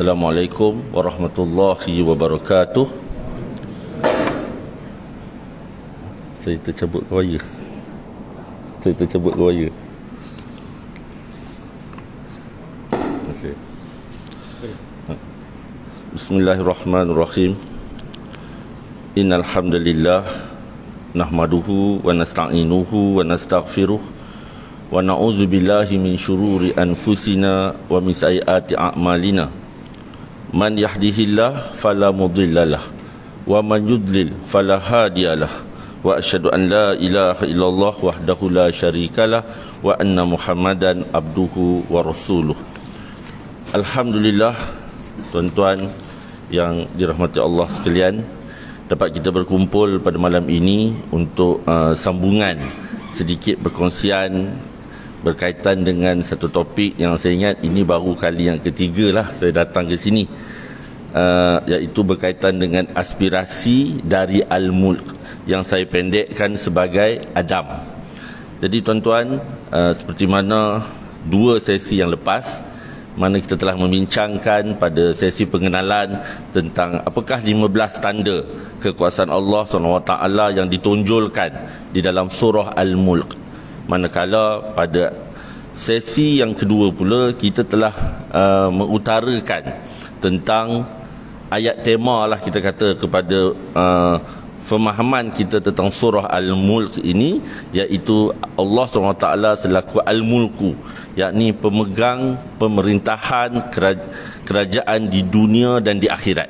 Assalamualaikum warahmatullahi wabarakatuh. Saya tercabut kewaya. Terima kasih. Bismillahirrahmanirrahim. Innal hamdalillah nahmaduhu wa nasta'inuhu wa nastaghfiruh wa na'udzu billahi min syururi anfusina wa min sayyiati a'malina. Man yahdihillahu fala mudhillalah wa man yudlil fala hadiyalah. Wa asyhadu an la ilaha illallah wahdahu la syarikalah wa anna Muhammadan abduhu wa rasuluh. Alhamdulillah, tuan-tuan yang dirahmati Allah sekalian, dapat kita berkumpul pada malam ini untuk sambungan sedikit perkongsian berkaitan dengan satu topik yang saya ingat ini baru kali yang ketiga lah saya datang ke sini, iaitu berkaitan dengan aspirasi dari Al-Mulk yang saya pendekkan sebagai Adam. Jadi tuan-tuan, seperti mana dua sesi yang lepas, mana kita telah membincangkan pada sesi pengenalan tentang apakah 15 tanda kekuasaan Allah SWT yang ditonjolkan di dalam surah Al-Mulk. Manakala pada sesi yang kedua pula kita telah mengutarakan tentang ayat tema lah kita kata kepada pemahaman kita tentang surah Al-Mulk ini, iaitu Allah SWT selaku Al-Mulku, yakni pemegang pemerintahan kerajaan di dunia dan di akhirat.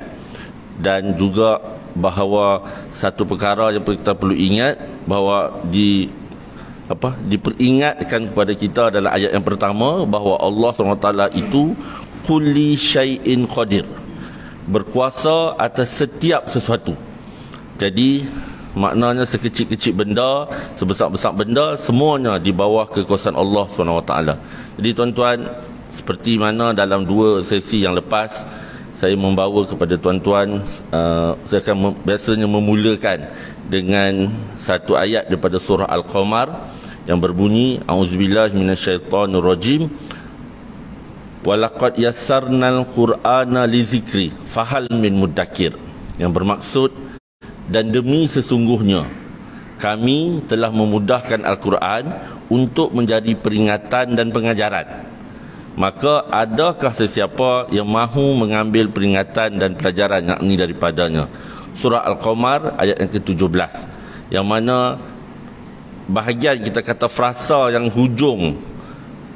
Dan juga bahawa satu perkara yang kita perlu ingat, bahawa diperingatkan kepada kita adalah ayat yang pertama, bahawa Allah SWT itu kulli syai'in qadir, berkuasa atas setiap sesuatu. Jadi maknanya sekecil-kecil benda, sebesar-besar benda, semuanya di bawah kekuasaan Allah SWT. Jadi tuan-tuan, seperti mana dalam dua sesi yang lepas saya membawa kepada tuan-tuan, saya akan biasanya memulakan dengan satu ayat daripada surah Al-Qamar yang berbunyi, A'udzubillahi minasyaitonirrajim, walaqad yassarnal qur'ana lizikri fahal min muddakir, yang bermaksud, dan demi sesungguhnya kami telah memudahkan Al-Quran untuk menjadi peringatan dan pengajaran. Maka adakah sesiapa yang mahu mengambil peringatan dan pelajaran yakni daripadanya? Surah Al-Qamar ayat yang ke-17, yang mana bahagian kita kata frasa yang hujung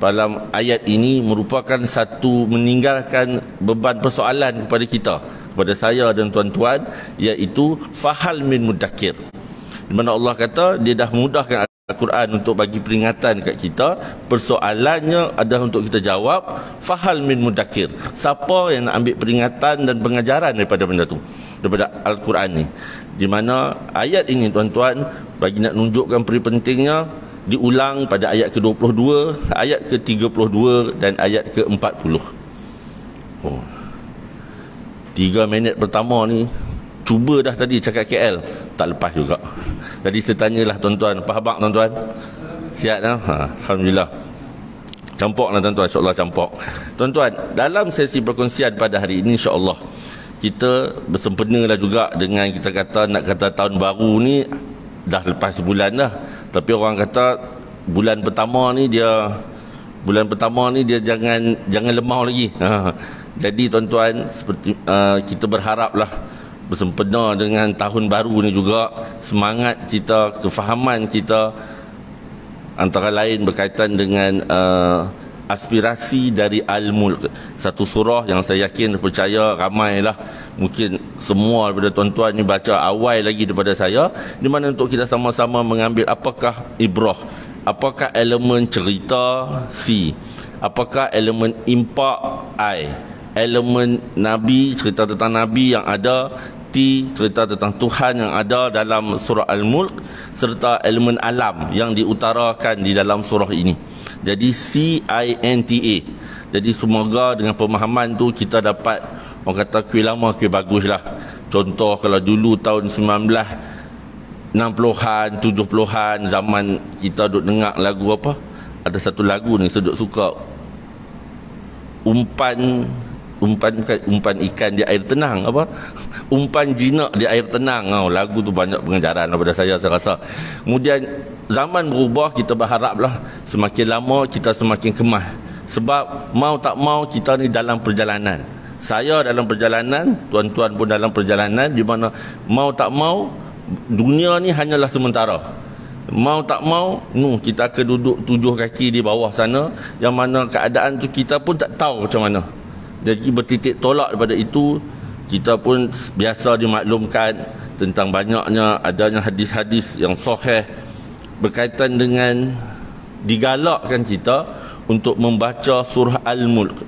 dalam ayat ini merupakan satu meninggalkan beban persoalan kepada kita, kepada saya dan tuan-tuan, iaitu fahal min muddakir, di mana Allah kata dia dah mudahkan Al-Quran untuk bagi peringatan kat kita. Persoalannya adalah untuk kita jawab fahal min muddakir, siapa yang nak ambil peringatan dan pengajaran daripada benda tu, daripada Al-Quran ni. Di mana ayat ini tuan-tuan, bagi nak nunjukkan peri pentingnya, diulang pada ayat ke-22, ayat ke-32 dan ayat ke-40. 3 minit pertama ni cuba dah tadi cakap KL, tak lepas juga. Tadi saya tanyalah tuan-tuan, apa khabar tuan-tuan? Sihat dah? Alhamdulillah. Campur lah tuan-tuan, insya-Allah campur. Tuan-tuan, dalam sesi perkongsian pada hari ini, insya-Allah kita bersempena lah juga dengan kita kata nak kata tahun baru ni dah lepas sebulan dah. Tapi orang kata bulan pertama ni dia jangan lemah lagi. Jadi tuan-tuan, seperti kita berharaplah bersempena dengan tahun baru ni juga semangat kita, kefahaman kita antara lain berkaitan dengan aspirasi dari Al-Mulk, satu surah yang saya yakin percaya ramailah, mungkin semua daripada tuan-tuan ni baca awal lagi daripada saya, di mana untuk kita sama-sama mengambil apakah ibrah, apakah elemen cerita C, apakah elemen impak I, elemen Nabi, cerita tentang Nabi yang ada T, cerita tentang Tuhan yang ada dalam surah Al-Mulk, serta elemen alam yang diutarakan di dalam surah ini. Jadi CINTA. Jadi semoga dengan pemahaman tu kita dapat, orang kata kuih lama kuih bagus lah. Contoh kalau dulu tahun 1960-an, 70-an, zaman kita duk dengar lagu apa, ada satu lagu ni saya duk suka, umpan umpan ikan di air tenang, apa? Umpan jinak di air tenang. Lagu tu banyak pengajaran daripada saya rasa. Kemudian zaman berubah, kita berharaplah semakin lama kita semakin kemas. Sebab mau tak mau kita ni dalam perjalanan. Saya dalam perjalanan, tuan-tuan pun dalam perjalanan, di mana mau tak mau dunia ni hanyalah sementara. Mau tak mau kita akan duduk 7 kaki di bawah sana, yang mana keadaan tu kita pun tak tahu macam mana. Jadi bertitik tolak daripada itu, kita pun biasa dimaklumkan tentang banyaknya adanya hadis-hadis yang sahih berkaitan dengan digalakkan kita untuk membaca surah Al-Mulk.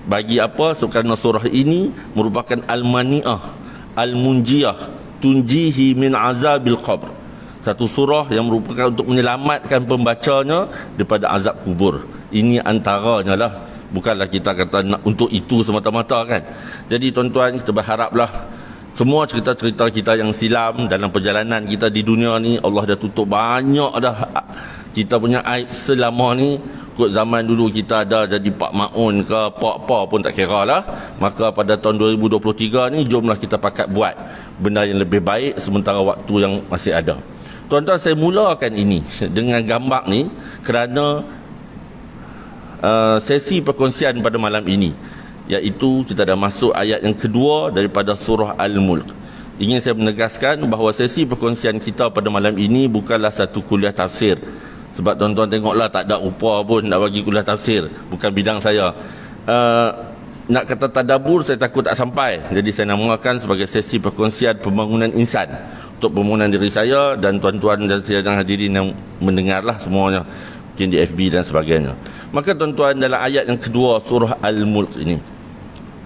Bagi apa? Kerana surah ini merupakan Al-Mani'ah, Al-Munjiyah, tunjihi min azabil qabr. Satu surah yang merupakan untuk menyelamatkan pembacanya daripada azab kubur. Ini antaranya lah. Bukanlah kita kata nak untuk itu semata-mata kan. Jadi tuan-tuan, kita berharaplah semua cerita-cerita kita yang silam dalam perjalanan kita di dunia ni, Allah dah tutup banyak dah kita punya aib selama ni. Kot zaman dulu kita ada jadi Pak Maun ke Pak pun tak kira lah. Maka pada tahun 2023 ni, jomlah kita pakat buat benda yang lebih baik sementara waktu yang masih ada. Tuan-tuan, saya mulakan ini dengan gambar ni kerana sesi perkongsian pada malam ini, iaitu kita dah masuk ayat yang kedua daripada surah Al-Mulk. Ingin saya menegaskan bahawa sesi perkongsian kita pada malam ini bukanlah satu kuliah tafsir. Sebab tuan-tuan tengoklah, tak ada rupa pun nak bagi kuliah tafsir. Bukan bidang saya. Nak kata tadabbur, saya takut tak sampai. Jadi saya namakan sebagai sesi perkongsian pembangunan insan, untuk pembangunan diri saya dan tuan-tuan dan saya yang hadirin yang mendengarlah semuanya, mungkin di FB dan sebagainya. Maka tuan-tuan, dalam ayat yang kedua surah Al-Mulk ini,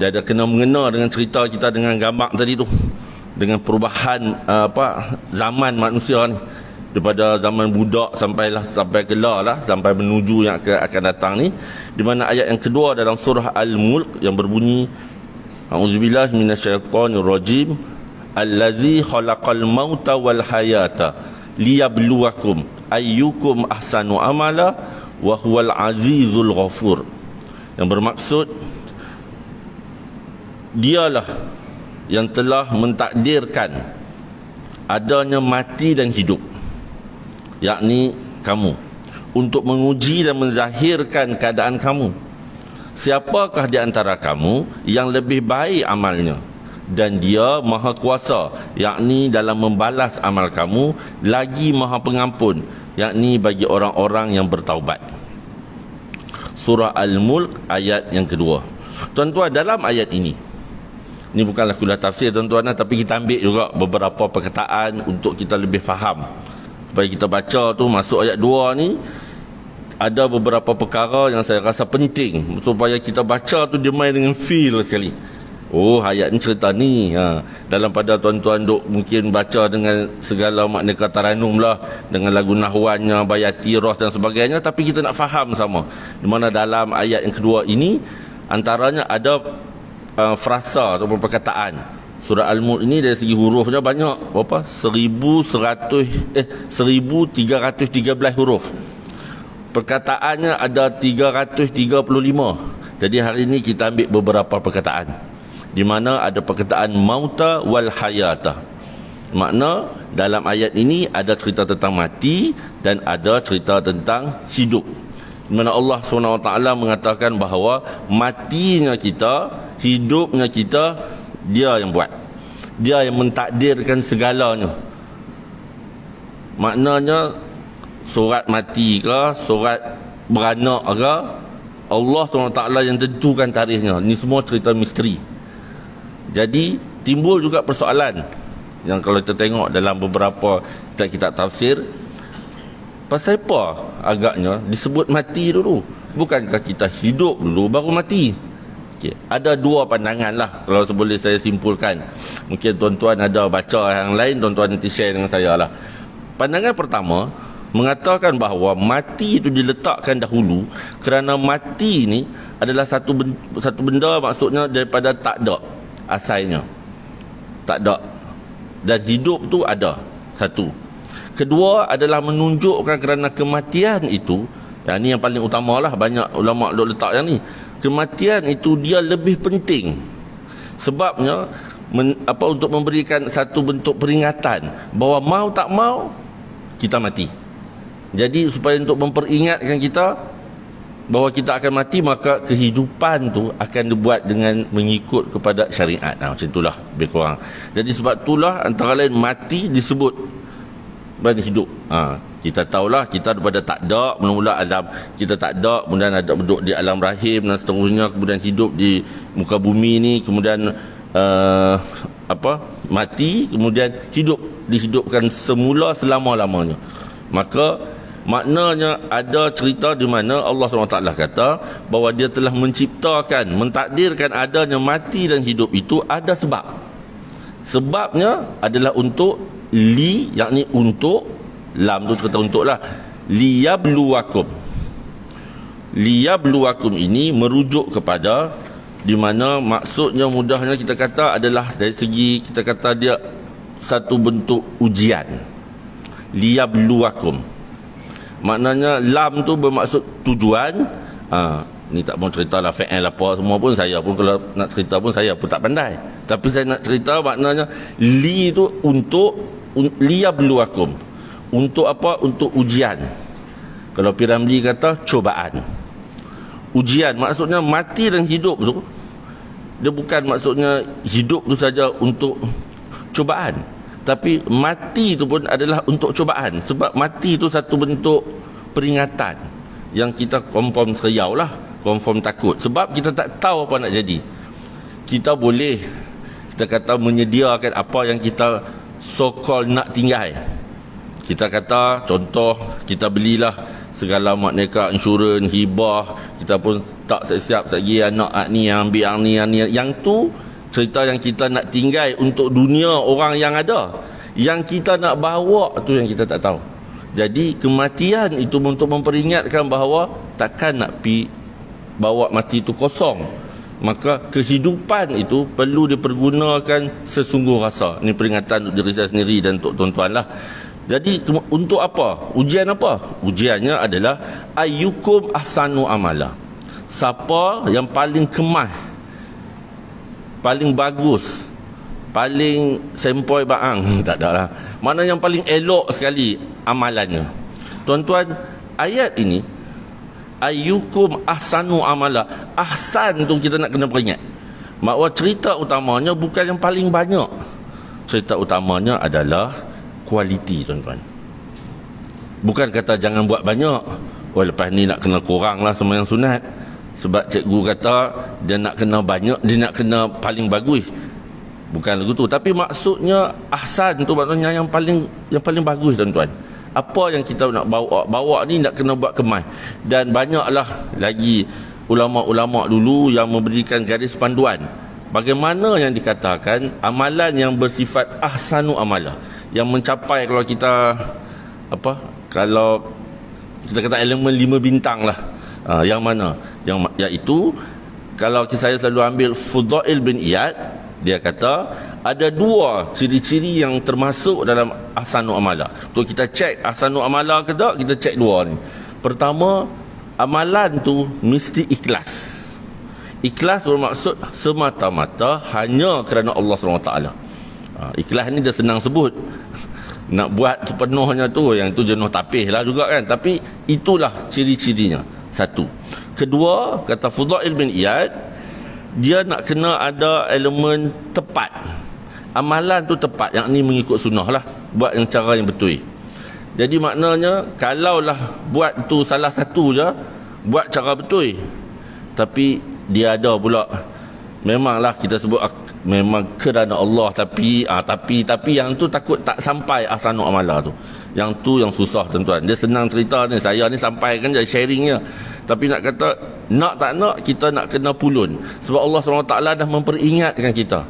dia ada kena-mengena dengan cerita kita dengan gambar tadi tu, dengan perubahan zaman manusia ni, daripada zaman budak sampai kelar lah, sampai menuju yang akan datang ni, di mana ayat yang kedua dalam surah Al-Mulk yang berbunyi, A'udzubillahi minasyaitonirrajim, allazi khalaqal mauta wal hayata liyabluwakum ayyukum ahsanu amala wa huwal azizul ghafur. Yang bermaksud, dialah yang telah mentakdirkan adanya mati dan hidup, yakni kamu, untuk menguji dan menzahirkan keadaan kamu. Siapakah di antara kamu yang lebih baik amalnya, dan dia maha kuasa, yakni dalam membalas amal kamu, lagi maha pengampun, yakni bagi orang-orang yang bertaubat. Surah Al-Mulk ayat yang kedua. Tuan-tuan, dalam ayat ini bukanlah kuliah tafsir tuan-tuan, tapi kita ambil juga beberapa perkataan untuk kita lebih faham. Supaya kita baca tu, masuk ayat 2 ni, ada beberapa perkara yang saya rasa penting supaya kita baca tu dia main dengan feel sekali. Oh, ayat ni cerita ni. Dalam pada tuan-tuan duk mungkin baca dengan segala makna taranum lah, dengan lagu nahwannya, bayati, ros dan sebagainya, tapi kita nak faham sama. Di mana dalam ayat yang kedua ini, antaranya ada frasa atau perkataan. Surah Al-Mulk ini dari segi hurufnya banyak. Berapa? 1313 huruf. Perkataannya ada 335. Jadi hari ini kita ambil beberapa perkataan, di mana ada perkataan mauta wal hayata. Makna dalam ayat ini ada cerita tentang mati dan ada cerita tentang hidup. Di mana Allah SWT mengatakan bahawa matinya kita, hidupnya kita, dia yang buat. Dia yang mentakdirkan segalanya. Maknanya surat mati ke, surat beranak ke, Allah SWT yang tentukan tarikhnya. Ini semua cerita misteri. Jadi timbul juga persoalan yang kalau kita tengok dalam beberapa kitab tafsir, pasal apa agaknya disebut mati dulu? Bukankah kita hidup dulu baru mati? Okay. Ada dua pandangan lah, kalau boleh saya simpulkan. Mungkin tuan-tuan ada baca yang lain, tuan-tuan nanti share dengan saya lah. Pandangan pertama mengatakan bahawa mati itu diletakkan dahulu kerana mati ni adalah satu benda, maksudnya daripada tak ada asalnya, tak ada, dan hidup tu ada. Satu. Kedua adalah menunjukkan kerana kematian itu, yang ni yang paling utama lah, banyak ulama' duk letak yang ni, kematian itu dia lebih penting. Sebabnya untuk memberikan satu bentuk peringatan bahawa mau tak mau kita mati. Jadi supaya untuk memperingatkan kita bahawa kita akan mati, maka kehidupan tu akan dibuat dengan mengikut kepada syariat. Macam itulah lebih kurang. Jadi sebab itulah antara lain mati disebut dan hidup. Kita tahulah kita daripada tak ada, mula-mula alam kita tak ada, kemudian ada duduk di alam rahim dan seterusnya, kemudian hidup di muka bumi ni, kemudian mati, kemudian dihidupkan semula selama-lamanya. Maka maknanya ada cerita di mana Allah SWT kata bahawa dia telah menciptakan, mentakdirkan adanya mati dan hidup itu ada sebab. Sebabnya adalah untuk yakni untuk, lam tu kata untuk lah, liyabluwakum. Liyabluwakum ini merujuk kepada, di mana maksudnya mudahnya kita kata adalah dari segi kita kata dia satu bentuk ujian. Liyabluwakum maknanya lam tu bermaksud tujuan. Ni tak mau cerita lah fa'al apa semua pun, saya pun kalau nak cerita pun saya pun tak pandai, tapi saya nak cerita maknanya li tu untuk liyabluwakum, untuk apa? Untuk ujian. Kalau Piramli kata cobaan. Ujian maksudnya mati dan hidup tu, dia bukan maksudnya hidup tu saja untuk cobaan, tapi mati itu pun adalah untuk cobaan. Sebab mati itu satu bentuk peringatan yang kita confirm seriau lah, confirm takut. Sebab kita tak tahu apa nak jadi. Kita boleh, kita kata menyediakan apa yang kita so-called nak tinggal. Kita kata contoh, kita belilah segala makneka insurans, hibah, kita pun tak siap lagi anak ni yang ambil yang ni. Yang tu cerita yang kita nak tinggal untuk dunia orang yang ada. Yang kita nak bawa tu yang kita tak tahu. Jadi kematian itu untuk memperingatkan bahawa takkan nak bawa mati itu kosong. Maka kehidupan itu perlu dipergunakan sesungguh rasa. Ini peringatan untuk diri saya sendiri dan untuk tuan-tuan lah. Jadi untuk apa? Ujian apa? Ujiannya adalah ayyukum ahsanu amala. Siapa yang paling kemas, paling bagus, paling sempoi baang, tak ada lah, mana yang paling elok sekali amalannya. Tuan-tuan, ayat ini ayyukum ahsanu amala, ahsan tu kita nak kena peringat bahawa cerita utamanya bukan yang paling banyak. Cerita utamanya adalah kualiti, tuan-tuan. Bukan kata jangan buat banyak, lepas ni nak kena kurang lah sembahyang sunat, sebab cikgu kata dia nak kena banyak, dia nak kena paling bagus. Bukan lagu tu, tapi maksudnya ahsan tu maknanya yang paling bagus, tuan-tuan. Apa yang kita nak bawa ni nak kena buat kemas. Dan banyaklah lagi ulama-ulama dulu yang memberikan garis panduan bagaimana yang dikatakan amalan yang bersifat ahsanu amalah, yang mencapai, kalau kita kalau kita kata elemen 5 bintang lah. Yang mana? Iaitu kalau saya selalu ambil Fudail bin Iyad, dia kata ada 2 ciri-ciri yang termasuk dalam ahsanu amala. Untuk kita cek ahsanu amala ke tak, kita cek 2 ni. Pertama, amalan tu mesti ikhlas. Ikhlas bermaksud semata-mata hanya kerana Allah SWT. Ikhlas ni dia senang sebut. Nak buat sepenuhnya tu, yang tu jenuh tapih lah juga kan. Tapi itulah ciri-cirinya. Satu. Kedua, kata Fudail bin Iyad, dia nak kena ada elemen tepat. Amalan tu tepat, yang ni mengikut sunnah lah, buat yang cara yang betul. Jadi maknanya kalaulah buat tu salah satu je, buat cara betul, tapi dia ada pula, memanglah kita sebut memang kerana Allah, tapi yang tu takut tak sampai ahsanu amala tu. Yang tu yang susah, tuan-tuan. Dia senang cerita ni, saya ni sampaikan je sharingnya, tapi nak kata nak tak nak, kita nak kena pulun. Sebab Allah SWT dah memperingatkan kita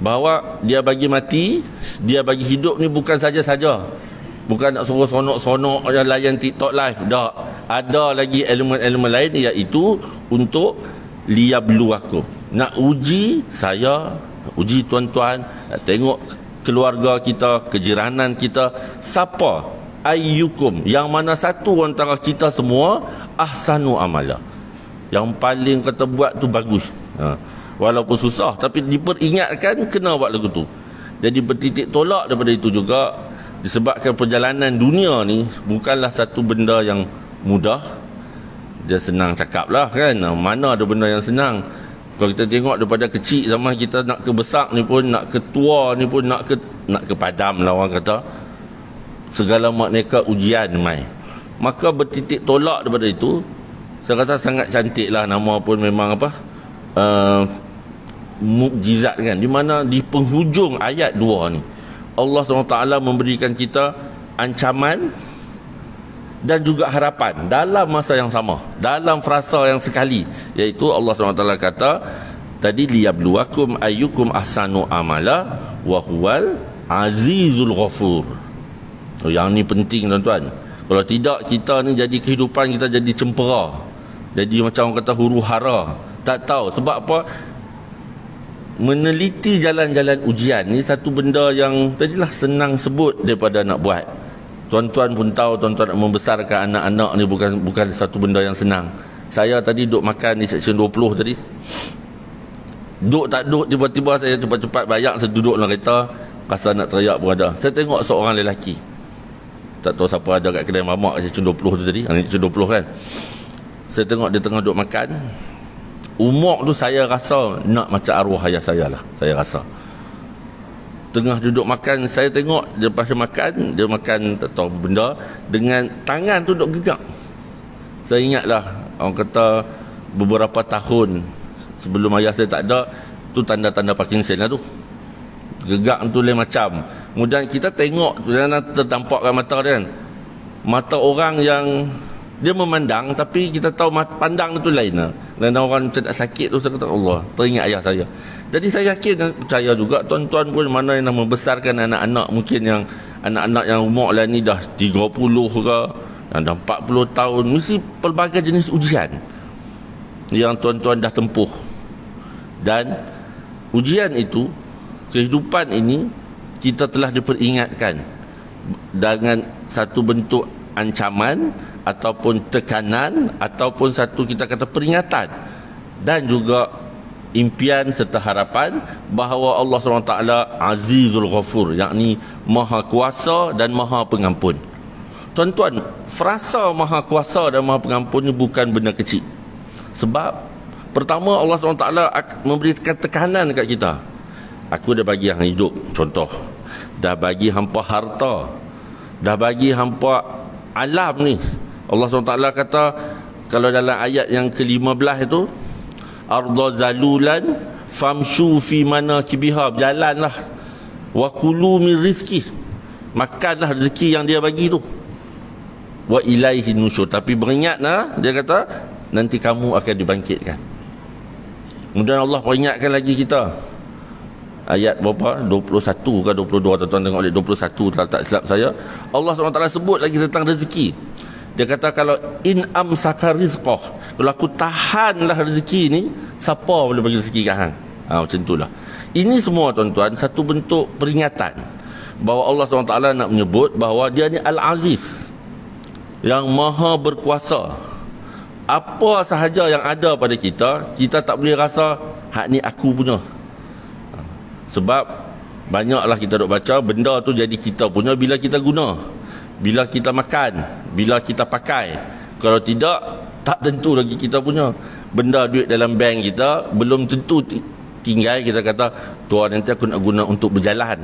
bahawa dia bagi mati, dia bagi hidup ni bukan saja-saja, bukan nak suruh sonok-sonok yang layan TikTok live, tak. Ada lagi elemen-elemen lain, iaitu untuk liyabluwakum, nak uji saya, uji tuan-tuan, nak tengok keluarga kita, kejiranan kita, siapa ayyukum, yang mana satu antara kita semua ahsanu amala, Yang paling kata buat tu bagus. Walaupun susah, tapi diperingatkan kena buat lagu tu. Jadi bertitik tolak daripada itu juga, disebabkan perjalanan dunia ni bukanlah satu benda yang mudah. Dia senang cakap lah kan, mana ada benda yang senang. Kalau kita tengok daripada kecil zaman kita nak ke besar ni pun, nak ke tua ni pun, nak ke padam lah orang kata, segala maknanya ujian mai. Maka bertitik tolak daripada itu, saya rasa sangat cantik lah. Nama pun memang apa, mukjizat kan, di mana di penghujung ayat 2 ni Allah SWT memberikan kita ancaman dan juga harapan dalam masa yang sama, dalam frasa yang sekali, iaitu Allah SWT kata tadi, liyabluwakum ayyukum ahsanu amala wa huwal azizul ghafur. Yang ni penting tuan-tuan. Kalau tidak, kita ni jadi kehidupan kita jadi cempera, jadi macam orang kata huru hara, tak tahu sebab apa. Meneliti jalan-jalan ujian ni satu benda yang tadilah senang sebut daripada nak buat. Tuan-tuan pun tahu, tuan-tuan nak membesarkan anak-anak ni bukan satu benda yang senang. Saya tadi duduk makan di section 20 tadi. Duduk tak duduk, tiba-tiba saya cepat-cepat bayang, saya duduk dalam kereta, rasa nak teriak pun ada. Saya tengok seorang lelaki, tak tahu siapa ada kat kedai mamak section 20 tu tadi, section 20 kan. Saya tengok dia tengah duduk makan. Umur tu saya rasa nak macam arwah ayah saya lah, saya rasa. Tengah duduk makan, saya tengok dia lepas dia makan tak tahu benda, dengan tangan tu duduk gegak. Saya ingatlah, orang kata beberapa tahun sebelum ayah saya tak ada, tu tanda-tanda Parkinson lah tu. Gegak tu lain macam. Kemudian kita tengok, jangan tertampakkan mata dia kan. Mata orang yang dia memandang, tapi kita tahu pandang itu lain lah. Dan orang macam tak sakit tu, saya kata Allah, teringat ayah saya. Jadi saya yakin dan percaya juga tuan-tuan pun mana yang nak membesarkan anak-anak, mungkin yang anak-anak yang umur lah ni dah 30 ke, dah 40 tahun, mesti pelbagai jenis ujian yang tuan-tuan dah tempuh. Dan ujian itu, kehidupan ini, kita telah diperingatkan dengan satu bentuk ancaman ataupun tekanan ataupun satu kita kata peringatan, dan juga impian serta harapan bahawa Allah SWT Azizul Ghafur, yakni Maha Kuasa dan Maha Pengampun. Tuan-tuan, frasa Maha Kuasa dan Maha Pengampun ni bukan benda kecil. Sebab pertama, Allah SWT memberikan tekanan dekat kita. Aku dah bagi hang hidup, contoh, dah bagi hampa harta, dah bagi hampa alam ni. Allah SWT kata, kalau dalam ayat yang ke-15 itu, arda zalulan famshu fi manakibiha, berjalanlah, wa kulu min rizki, makanlah rezeki yang dia bagi tu, wa ilaihi nusyur, tapi beringatlah, dia kata nanti kamu akan dibangkitkan. Kemudian Allah peringatkan lagi kita, ayat berapa? 21 ke 22, tuan-tuan tengok ayat 21 kalau tak silap saya. Allah SWT sebut lagi tentang rezeki. Dia kata, kalau in amsaka rizqah, kalau aku tahanlah rezeki ni, siapa boleh bagi rezeki kat hang? Macam itulah. Ini semua tuan-tuan satu bentuk peringatan bahawa Allah SWT nak menyebut bahawa dia ni Al-Aziz, yang maha berkuasa. Apa sahaja yang ada pada kita, kita tak boleh rasa hak ni aku punya. Sebab banyaklah kita duk baca, benda tu jadi kita punya bila kita guna, bila kita makan, bila kita pakai. Kalau tidak, tak tentu lagi kita punya. Benda duit dalam bank kita belum tentu tinggal, kita kata tuan nanti aku nak guna untuk berjalan,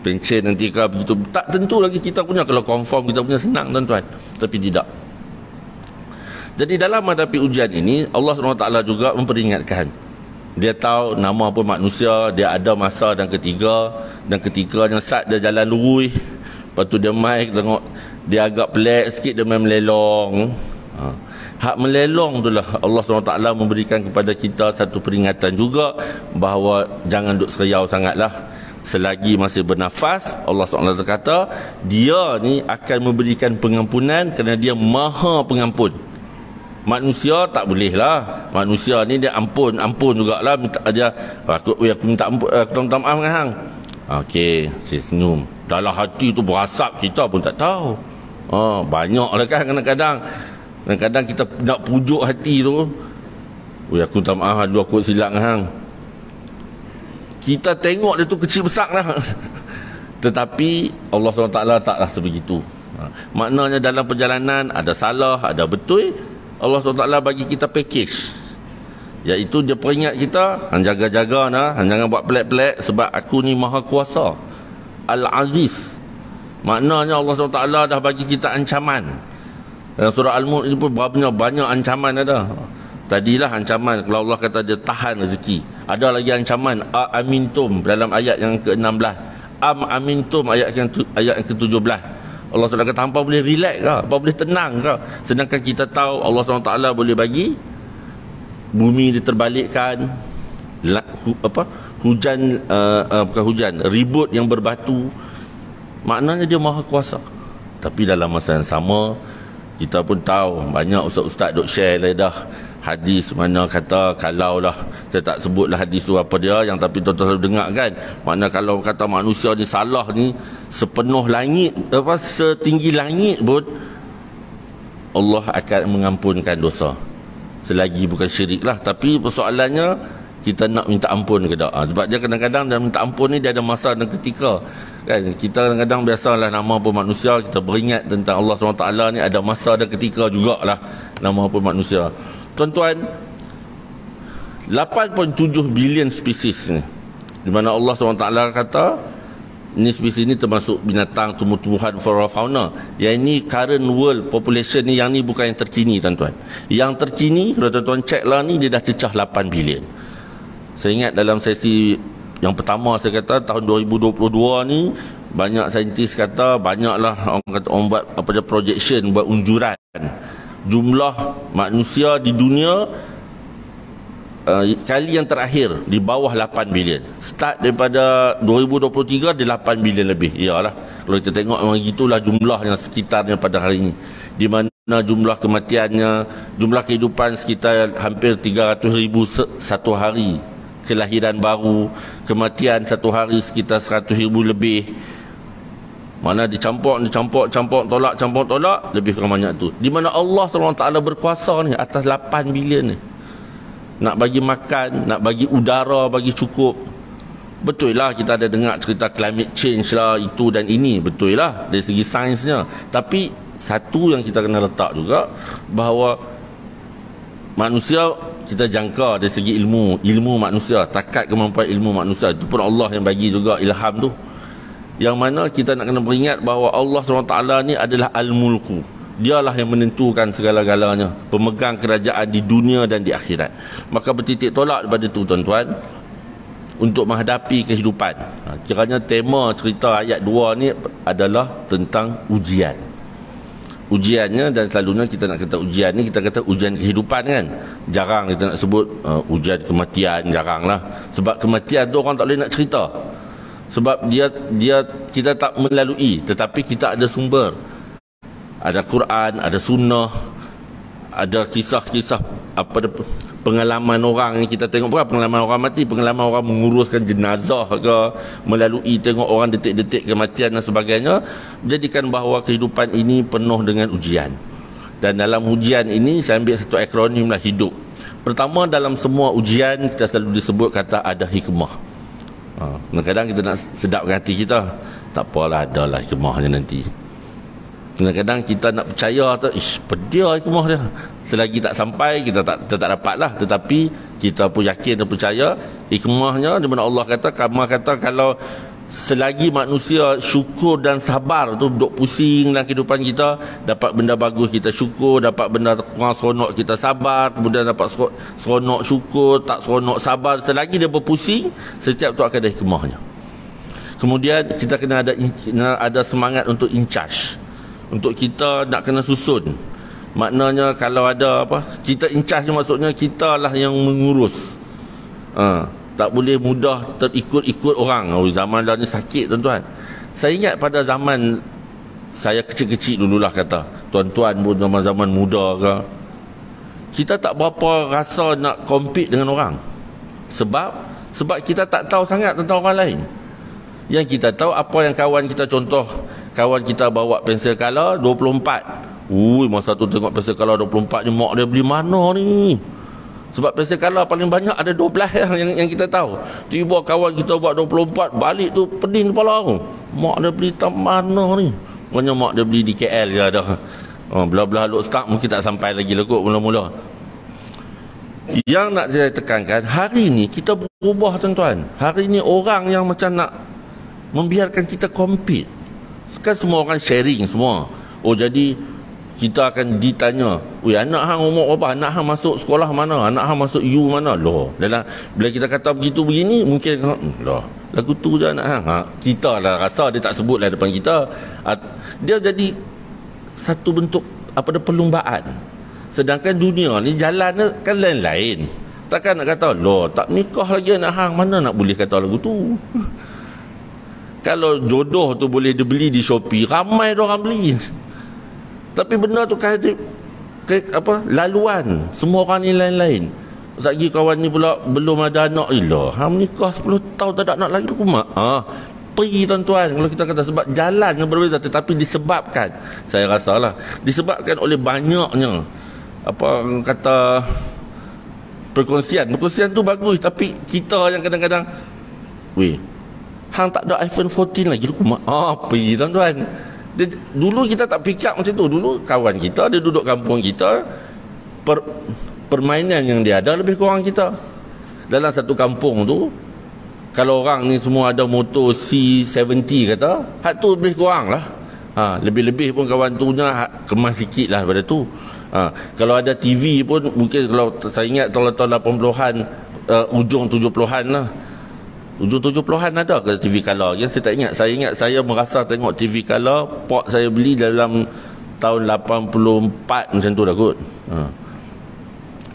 pencen nanti ke begitu, tak tentu lagi kita punya. Kalau confirm kita punya senang tuan-tuan, tapi tidak. Jadi dalam menghadapi ujian ini, Allah SWT juga memperingatkan. Dia tahu nama pun manusia, dia ada masa dan ketikanya saat dia jalan lurus, lepas tu dia mai tengok dia agak pelik sikit, dia main melelong. Hak melelong itulah Allah SWT memberikan kepada kita satu peringatan juga bahawa jangan duk seriau sangatlah. Selagi masih bernafas, Allah SWT kata dia ni akan memberikan pengampunan kerana dia maha pengampun. Manusia tak boleh lah. Manusia ni dia ampun jugalah, minta dia, aku minta ampun, aku minta maaf dengan hang. Okey, saya senyum. Dalam hati tu berasap, kita pun tak tahu. Banyak lah kan kadang-kadang kita nak pujuk hati tu, Ui, aku tak maaf dulu aku silap hang. Kita tengok dia tu kecil besar lah. Tetapi Allah SWT taklah sebegitu. Maknanya dalam perjalanan ada salah, ada betul. Allah SWT bagi kita package, iaitu dia peringat kita, hang jaga-jaga nah, hang jangan buat pelik-pelik sebab aku ni maha kuasa, Al-Aziz. Maknanya Allah SWT dah bagi kita ancaman. Dalam surah Al-Mulk ini pun banyak ancaman ada. Tadilah ancaman kalau Allah kata dia tahan rezeki. Ada lagi ancaman amintum dalam ayat yang ke-16. Amintum ayat yang ke-17. Allah SWT kata hampa boleh relax ke? Hampa boleh tenang ke? Sedangkan kita tahu Allah SWT boleh bagi bumi diterbalikkan, hujan, bukan hujan, ribut yang berbatu. Maknanya dia maha kuasa. Tapi dalam masa yang sama, kita pun tahu banyak ustaz-ustaz duk share lah dah hadis mana kata kalau lah, saya tak sebutlah hadis tu apa dia, yang tapi tuan-tuan selalu dengar kan, makna kalau kata manusia ni salah ni sepenuh langit, setinggi langit pun Allah akan mengampunkan dosa selagi bukan syirik lah. Tapi persoalannya kita nak minta ampun ke tak? Sebab dia kadang-kadang dalam minta ampun ni dia ada masa dan ketika kan. Kita kadang-kadang biasalah nama pun manusia, kita beringat tentang Allah SWT ni ada masa dan ketika jugalah nama pun manusia. Tuan-tuan, 8.7 bilion spesies ni, di mana Allah SWT kata ni spesies ni termasuk binatang, tumbuh-tumbuhan, flora, fauna. Yang ini current world population ni, yang ni bukan yang terkini tuan-tuan. Yang terkini kalau tuan-tuan cek lah ni, dia dah cecah 8 bilion. Saya ingat dalam sesi yang pertama saya kata tahun 2022 ni, banyak saintis kata, banyaklah orang kata orang buat apa dia projection, buat unjuran jumlah manusia di dunia kali yang terakhir di bawah 8 bilion. Start daripada 2023 dia 8 bilion lebih. Iyalah, kalau kita tengok memang gitulah jumlah yang sekitarnya pada hari ini, di mana jumlah kematiannya, jumlah kehidupan sekitar hampir 300,000 satu hari, kelahiran baru, kematian satu hari sekitar 100,000 lebih. Mana dicampur, tolak, lebih kurang banyak tu. Di mana Allah SWT berkuasa ni atas 8 bilion ni. Nak bagi makan, nak bagi udara, bagi cukup. Betul lah kita ada dengar cerita climate change lah, itu dan ini. Betul lah dari segi sainsnya. Tapi satu yang kita kena letak juga, bahawa manusia kita jangka dari segi ilmu manusia, takat kemampuan ilmu manusia, itu pun Allah yang bagi juga ilham tu. Yang mana kita nak kena beringat bahawa Allah SWT ni adalah Al-Mulku. Dialah yang menentukan segala-galanya, pemegang kerajaan di dunia dan di akhirat. Maka bertitik tolak daripada itu tuan-tuan, untuk menghadapi kehidupan. Kiranya tema cerita ayat 2 ni adalah tentang ujian. Ujiannya, dan selalunya kita nak kata ujian ni, kita kata ujian kehidupan kan. Jarang kita nak sebut ujian kematian, jarang lah. Sebab kematian tu orang tak boleh nak cerita. Sebab dia kita tak melalui, tetapi kita ada sumber. Ada Quran, ada sunnah, ada kisah-kisah pengalaman orang yang kita tengok. Bukan pengalaman orang mati, pengalaman orang menguruskan jenazah ke, melalui tengok orang detik-detik kematian dan sebagainya. Jadikan bahawa kehidupan ini penuh dengan ujian. Dan dalam ujian ini saya ambil satu akronim lah, hidup. Pertama, dalam semua ujian kita selalu disebut kata ada hikmah. Kadang-kadang kita nak sedapkan hati kita, tak apalah, adalah hikmahnya nanti. Kadang-kadang kita nak percaya tu, pedia hikmah dia. Selagi tak sampai, kita tak dapat lah. Tetapi kita pun yakin dan percaya hikmahnya, di mana Allah kata, kalau selagi manusia syukur dan sabar tu, duk pusing dalam kehidupan kita, dapat benda bagus kita syukur, dapat benda kurang seronok kita sabar, kemudian dapat seronok syukur, tak seronok sabar, selagi dia berpusing, setiap tu akan ada hikmahnya. Kemudian kita kena ada semangat untuk in charge, untuk kita nak kena susun. Maknanya kalau ada apa, kita in charge maksudnya kita lah yang mengurus. Tak boleh mudah terikut-ikut orang. Zaman dah ni sakit tuan-tuan. Saya ingat pada zaman saya kecil-kecil dululah kata, tuan-tuan pun zaman-zaman muda ke, kita tak berapa rasa nak compete dengan orang. Sebab kita tak tahu sangat tentang orang lain. Yang kita tahu apa yang kawan kita, contoh kawan kita bawa pensel color 24. Masa tu tengok pensel color 24 ni, mak dia beli mana ni? Sebab pasal kalau paling banyak ada 12 yang kita tahu. Tiba kawan kita buat 24, balik tu pening kepala aku. Mak dia beli tam mana ni? Pokoknya mak dia beli di KL je ada. Belah-belah Lok Start mungkin tak sampai lagi lah kot mula-mula. Yang nak saya tekankan, hari ni kita berubah tuan-tuan. Hari ni orang yang macam nak membiarkan kita compete. Sekarang semua orang sharing semua. Oh jadi kita akan ditanya, "Oi, anak hang umur berapa? Anak hang masuk sekolah mana? Anak hang masuk U mana?" Loh, bila kita kata begitu begini, mungkin loh, lagu tu je anak hang. Kita lah rasa dia tak sebutlah depan kita. Dia jadi satu bentuk perlumbaan. Sedangkan dunia ni jalan kan lain-lain. Takkan nak kata, "Loh, tak nikah lagi anak hang." Mana nak boleh kata lagu tu? Kalau jodoh tu boleh dibeli di Shopee, ramai orang beli. Tapi benda tu laluan. Semua orang ni lain-lain. Lagi kawan ni pula belum ada anak. Hang menikah 10 tahun tak ada anak lagi tu mak. Pergi tuan-tuan. Kalau kita kata sebab jalan yang berbeza, tetapi disebabkan, saya rasalah, disebabkan oleh banyaknya perkongsian. Perkongsian tu bagus, tapi kita yang kadang-kadang, "Weh, hang tak ada iPhone 14 lagi tu mak." Pergi tuan-tuan. Dulu kita tak pick up macam tu. Dulu kawan kita, dia duduk kampung kita, permainan yang dia ada lebih kurang kita. Dalam satu kampung tu, kalau orang ni semua ada motor C70 kata, hak tu lebih kurang lah. Lebih-lebih pun kawan tu nya kemas sikit lah daripada tu. Kalau ada TV pun mungkin, kalau saya ingat tahun 80-an, ujung 70-an lah. Ujung 70-an ada ke TV color? Yang saya tak ingat. Saya ingat saya merasa tengok TV color, port saya beli dalam tahun 84 macam tu dah kot.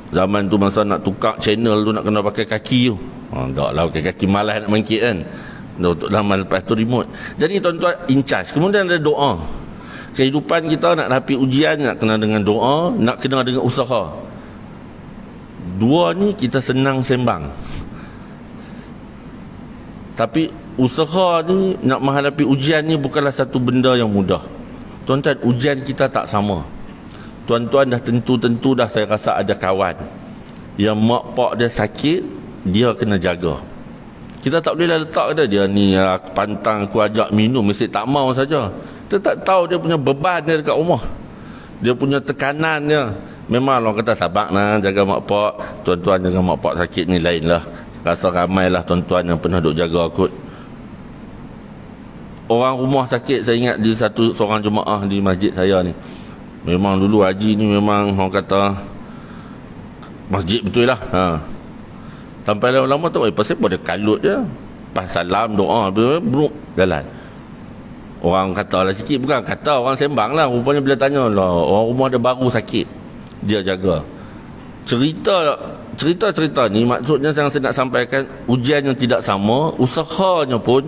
Zaman tu masa nak tukar channel tu nak kena pakai kaki tu. Tak lah pakai kaki, malas nak mangkit kan. Untuk lama lepas tu remote. Jadi tuan-tuan in charge. Kemudian ada doa. Kehidupan kita nak hadapi ujian, nak kena dengan doa, nak kena dengan usaha. Dua ni kita senang sembang. Tapi usaha ni nak menghadapi ujian ni bukanlah satu benda yang mudah. Tuan-tuan, ujian kita tak sama. Tuan-tuan dah tentu dah, saya rasa ada kawan yang mak pak dia sakit, dia kena jaga. Kita tak boleh letak dia ni pantang aku ajak minum mesti tak mau saja. Kita tak tahu dia punya beban dia dekat rumah. Dia punya tekanan dia. Memang orang kata sabarlah jaga mak pak. Tuan-tuan jaga mak pak sakit ni lain lah. Rasa ramai lah tuan-tuan yang pernah duk jaga kot. Orang rumah sakit, saya ingat di seorang jemaah di masjid saya ni. Memang dulu haji ni memang orang kata masjid betul lah. Sampai lama-lama tu, pasal pada kalut dia. Pas salam, doa, beruk, jalan. Orang kata lah sikit, bukan kata, orang sembang lah. Rupanya bila tanya lah, orang rumah dia baru sakit, dia jaga. Cerita ni maksudnya yang saya nak sampaikan, ujian yang tidak sama, usahanya pun,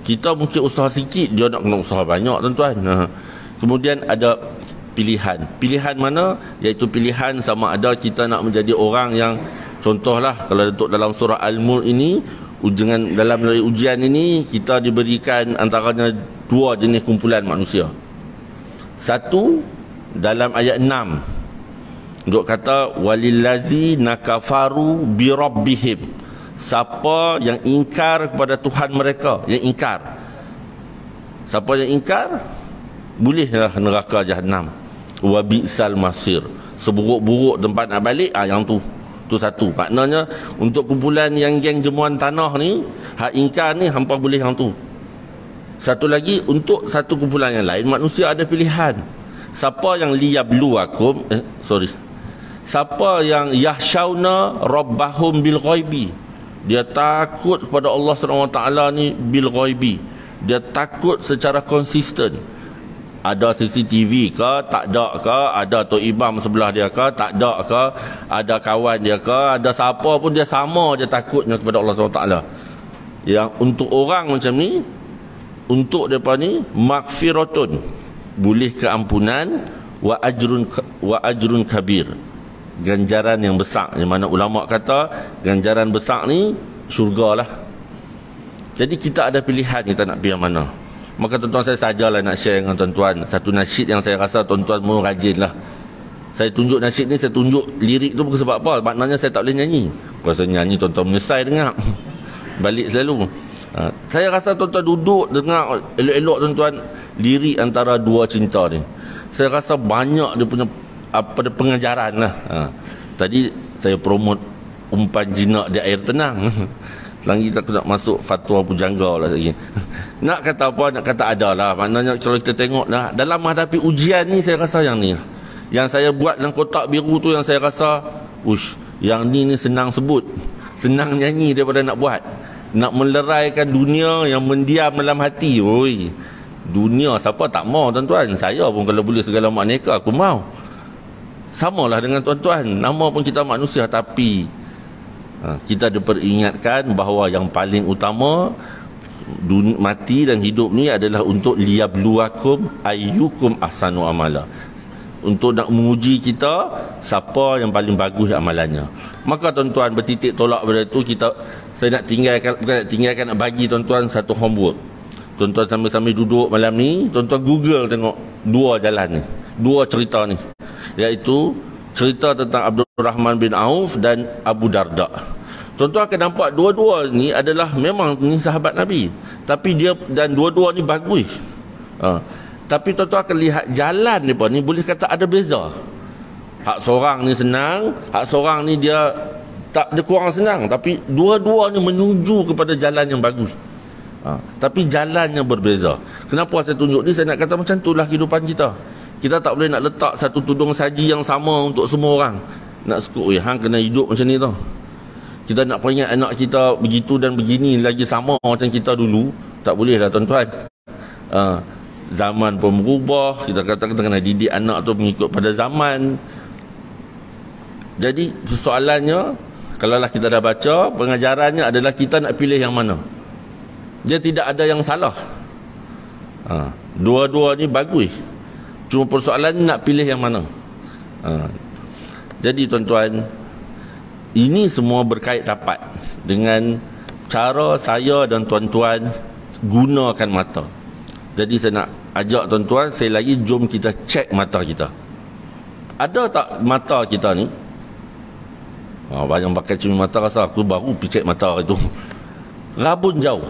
kita mungkin usaha sikit, dia nak kena usaha banyak tuan-tuan. Kemudian ada pilihan. Pilihan mana? Iaitu pilihan sama ada kita nak menjadi orang yang, contohlah kalau dalam surah Al-Mulk ini, dalam ujian ini kita diberikan antaranya dua jenis kumpulan manusia. Satu, dalam ayat 6 duk kata walillazina kafaru birabbihim, siapa yang ingkar kepada Tuhan mereka, yang ingkar. Siapa yang ingkar, bolehlah neraka Jahannam. Wa bi'sal masir, seburuk-buruk tempat nak balik. Yang tu satu. Maknanya untuk kumpulan yang geng jemuan tanah ni, hak ingkar ni hampa boleh yang tu. Satu lagi, untuk satu kumpulan yang lain, manusia ada pilihan. Siapa yang liyabluwakum, siapa yang yahsyauna rabbahum bil ghaibi, dia takut kepada Allah SWT ni bil ghaibi, dia takut secara konsisten. Ada CCTV ke, tak ada ke, ada Tok Imam sebelah dia ke, tak ada ke, ada kawan dia ke, ada siapa pun dia sama je takutnya kepada Allah SWT. Yang untuk orang macam ni, untuk mereka ni maghfiratun, boleh keampunan, wa ajrun kabir, ganjaran yang besar. Yang mana ulama kata ganjaran besar ni syurga lah. Jadi kita ada pilihan, kita nak pilih mana. Maka tuan-tuan, saya sajalah nak share dengan tuan-tuan satu nasyid yang saya rasa tuan-tuan mau rajin lah. Saya tunjuk nasyid ni, saya tunjuk lirik tu bukan sebab apa. Maknanya saya tak boleh nyanyi. Kalau saya nyanyi, tuan-tuan menyesal dengar. Balik selalu. Saya rasa tuan-tuan duduk dengar elok-elok tuan-tuan lirik antara dua cinta ni. Saya rasa banyak dia punya pengajaran lah. Tadi saya promote umpan jinak di air tenang. Lagi kita nak masuk fatwa pujangga lah lagi. Nak kata apa, nak kata ada lah. Maknanya kalau kita tengok lah, dalam menghadapi ujian ni, saya rasa yang ni yang saya buat dalam kotak biru tu, yang saya rasa yang ni senang sebut, senang nyanyi daripada nak buat. Nak meleraikan dunia yang mendiam dalam hati. Oi, dunia siapa tak mau tuan-tuan. Saya pun kalau boleh segala makneka aku mau. Samalah dengan tuan-tuan, nama pun kita manusia, tapi kita diperingatkan bahawa yang paling utama mati dan hidup ni adalah untuk liyabluwakum ayyukum ahsanu amala, untuk nak menguji kita siapa yang paling bagus amalannya. Maka tuan-tuan bertitik tolak pada itu, saya nak tinggalkan, bukan nak tinggalkan, nak bagi tuan-tuan satu homework. Tuan-tuan sambil-sambil duduk malam ni, tuan-tuan Google tengok dua jalan ni, dua cerita ni, iaitu cerita tentang Abdul Rahman bin Auf dan Abu Darda. Tuan-tuan akan nampak dua-dua ni adalah memang ni sahabat Nabi, tapi dia dan dua-dua ni bagus. Tapi tuan-tuan akan lihat jalan mereka ni, boleh kata ada beza. Hak seorang ni senang, hak seorang ni dia kurang senang, tapi dua-dua ni menuju kepada jalan yang bagus. Tapi jalannya berbeza. Kenapa saya tunjuk ni? Saya nak kata macam itulah kehidupan kita. Kita tak boleh nak letak satu tudung saji yang sama untuk semua orang. Nak sekut, hang kena hidup macam ni tau. Kita nak peringat anak kita begitu dan begini lagi sama macam kita dulu, tak boleh lah tuan-tuan. Zaman pun berubah, kita kata kita kena didik anak tu mengikut pada zaman. Jadi persoalannya, kalaulah kita dah baca, pengajarannya adalah kita nak pilih yang mana. Dia tidak ada yang salah. Dua-dua ni bagus, cuma persoalan nak pilih yang mana. Jadi tuan-tuan, ini semua berkait rapat dengan cara saya dan tuan-tuan gunakan mata. Jadi saya nak ajak tuan-tuan, saya lagi jom kita cek mata kita. Ada tak mata kita ni? Banyak pakai cermin mata, rasa aku baru pergi cek mata itu. Rabun jauh.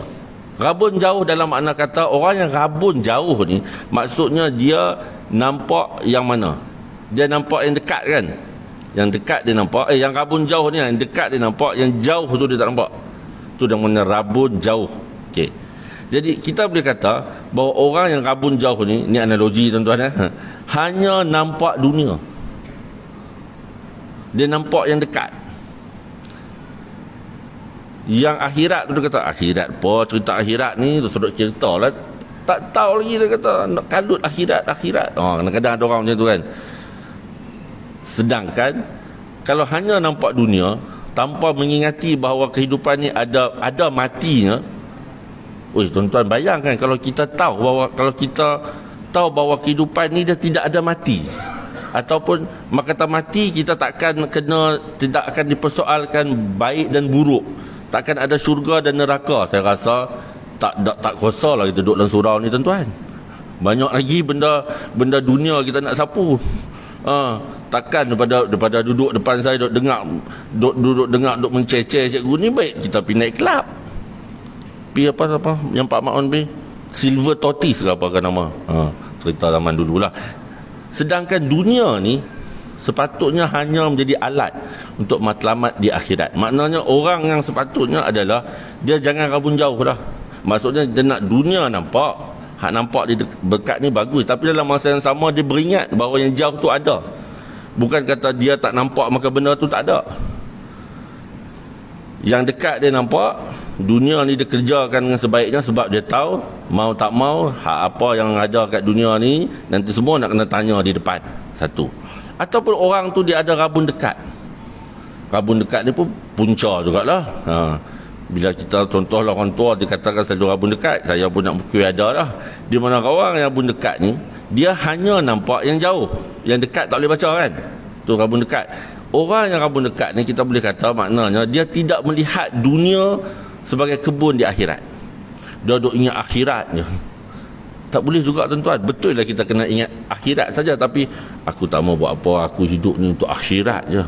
Rabun jauh dalam makna kata, orang yang rabun jauh ni, maksudnya dia nampak yang mana? Dia nampak yang dekat kan? Yang dekat dia nampak, yang rabun jauh ni, yang dekat dia nampak, yang jauh tu dia tak nampak. Tu dia mana rabun jauh. Okey. Jadi kita boleh kata bahawa orang yang rabun jauh ni analogi tuan-tuan, hanya nampak dunia. Dia nampak yang dekat. Yang akhirat tu dia kata, akhirat apa, cerita akhirat ni tu sudut cerita lah, tak tahu lagi, dia kata nak kalut akhirat. Kadang-kadang ada orang macam tu kan. Sedangkan kalau hanya nampak dunia tanpa mengingati bahawa kehidupan ni ada matinya. Tuan-tuan bayangkan kalau kita tahu bahawa kehidupan ni dia tidak ada mati, ataupun kata mati, kita tidak akan dipersoalkan baik dan buruk, takkan ada syurga dan neraka. Saya rasa tak kuasa lah kita duduk dalam surau ni tuan-tuan. Banyak lagi benda dunia kita nak sapu. Takkan daripada duduk depan saya duduk dengar menceceh cikgu ni, baik kita pergi naik kelab. Apa yang Pak Maun Silver Tortoise ke apa kan nama. Cerita zaman dululah. Sedangkan dunia ni sepatutnya hanya menjadi alat untuk matlamat di akhirat. Maknanya orang yang sepatutnya adalah dia jangan rabun jauh dah. Maksudnya dia nak dunia nampak, hak nampak di dekat ni bagus, tapi dalam masa yang sama dia beringat bahawa yang jauh tu ada. Bukan kata dia tak nampak maka benda tu tak ada. Yang dekat dia nampak, dunia ni dia kerjakan dengan sebaiknya sebab dia tahu mau tak mau hak apa yang ada kat dunia ni nanti semua nak kena tanya di depan. Satu. Ataupun orang tu dia ada rabun dekat. Rabun dekat ni pun punca jugalah. Bila kita contohlah orang tua dikatakan selalu rabun dekat, saya pun nak bukui ada lah. Di mana orang yang rabun dekat ni dia hanya nampak yang jauh, yang dekat tak boleh baca kan. Tu rabun dekat. Orang yang rabun dekat ni kita boleh kata maknanya dia tidak melihat dunia sebagai kebun di akhirat. Dia duk ingat akhirat je. Tak boleh juga tuan-tuan. Betul lah kita kena ingat akhirat saja, tapi aku tak mau buat apa, aku hidup ni untuk akhirat je.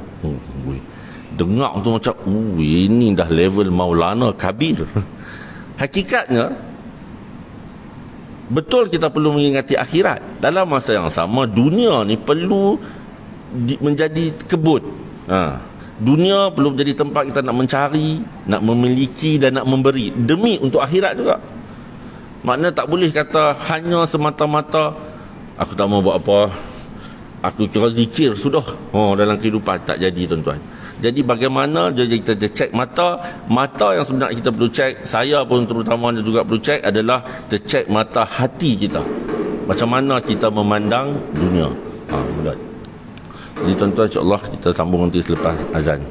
Dengar tu macam ini dah level Maulana Kabir. Hakikatnya betul kita perlu mengingati akhirat. Dalam masa yang sama, dunia ni perlu menjadi kebun. Dunia perlu menjadi tempat kita nak mencari, nak memiliki dan nak memberi demi untuk akhirat juga. Maknanya tak boleh kata hanya semata-mata aku tak mau buat apa, aku kira zikir sudah. Dalam kehidupan tak jadi tuan-tuan. Jadi bagaimana jadi kita cek mata yang sebenarnya kita perlu cek, saya pun terutamanya juga perlu cek adalah kita cek mata hati kita. Macam mana kita memandang dunia. Mudah. Jadi tuan-tuan, insya-Allah kita sambung nanti selepas azan.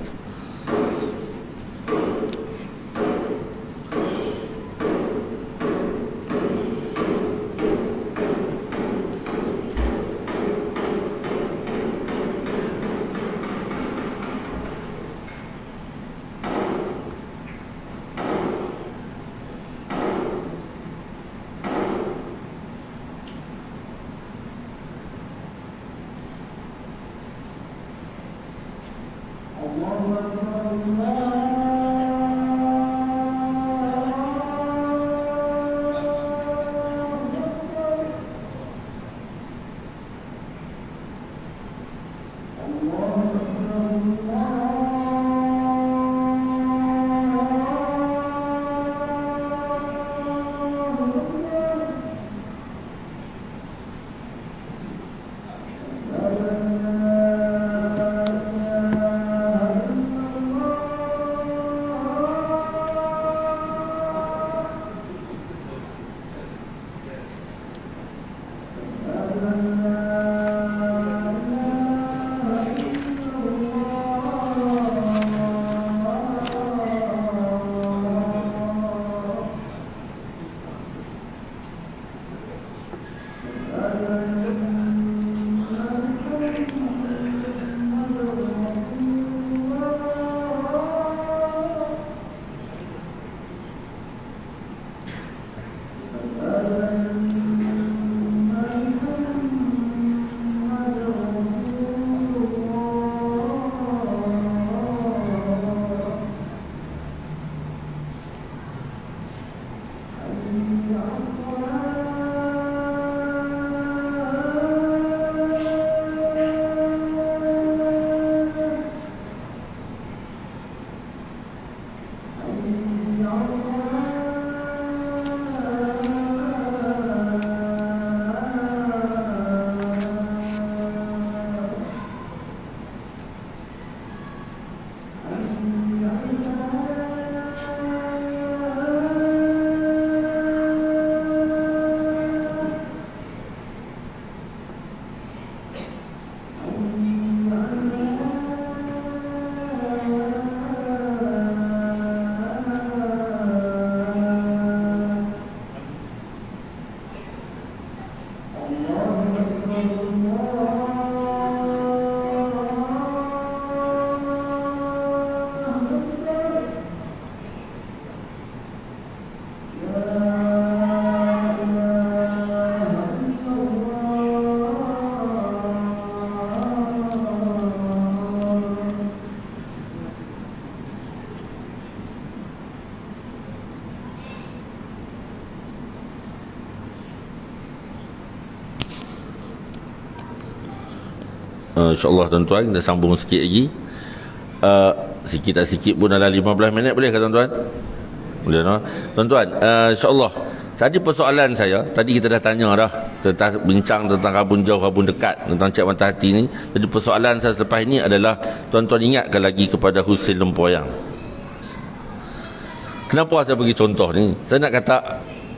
InsyaAllah tuan-tuan, kita sambung sikit lagi. Sikit tak sikit pun dalam 15 minit boleh ke tuan-tuan? Boleh no? Tuan-tuan, insyaAllah tadi persoalan saya, tadi kita dah tanya dah tentang bincang tentang rabun jauh, rabun dekat, tentang cek mata hati ni. Jadi persoalan saya selepas ini adalah, tuan-tuan ingatkan lagi kepada Husin Lempoyang. Kenapa saya bagi contoh ni? Saya nak kata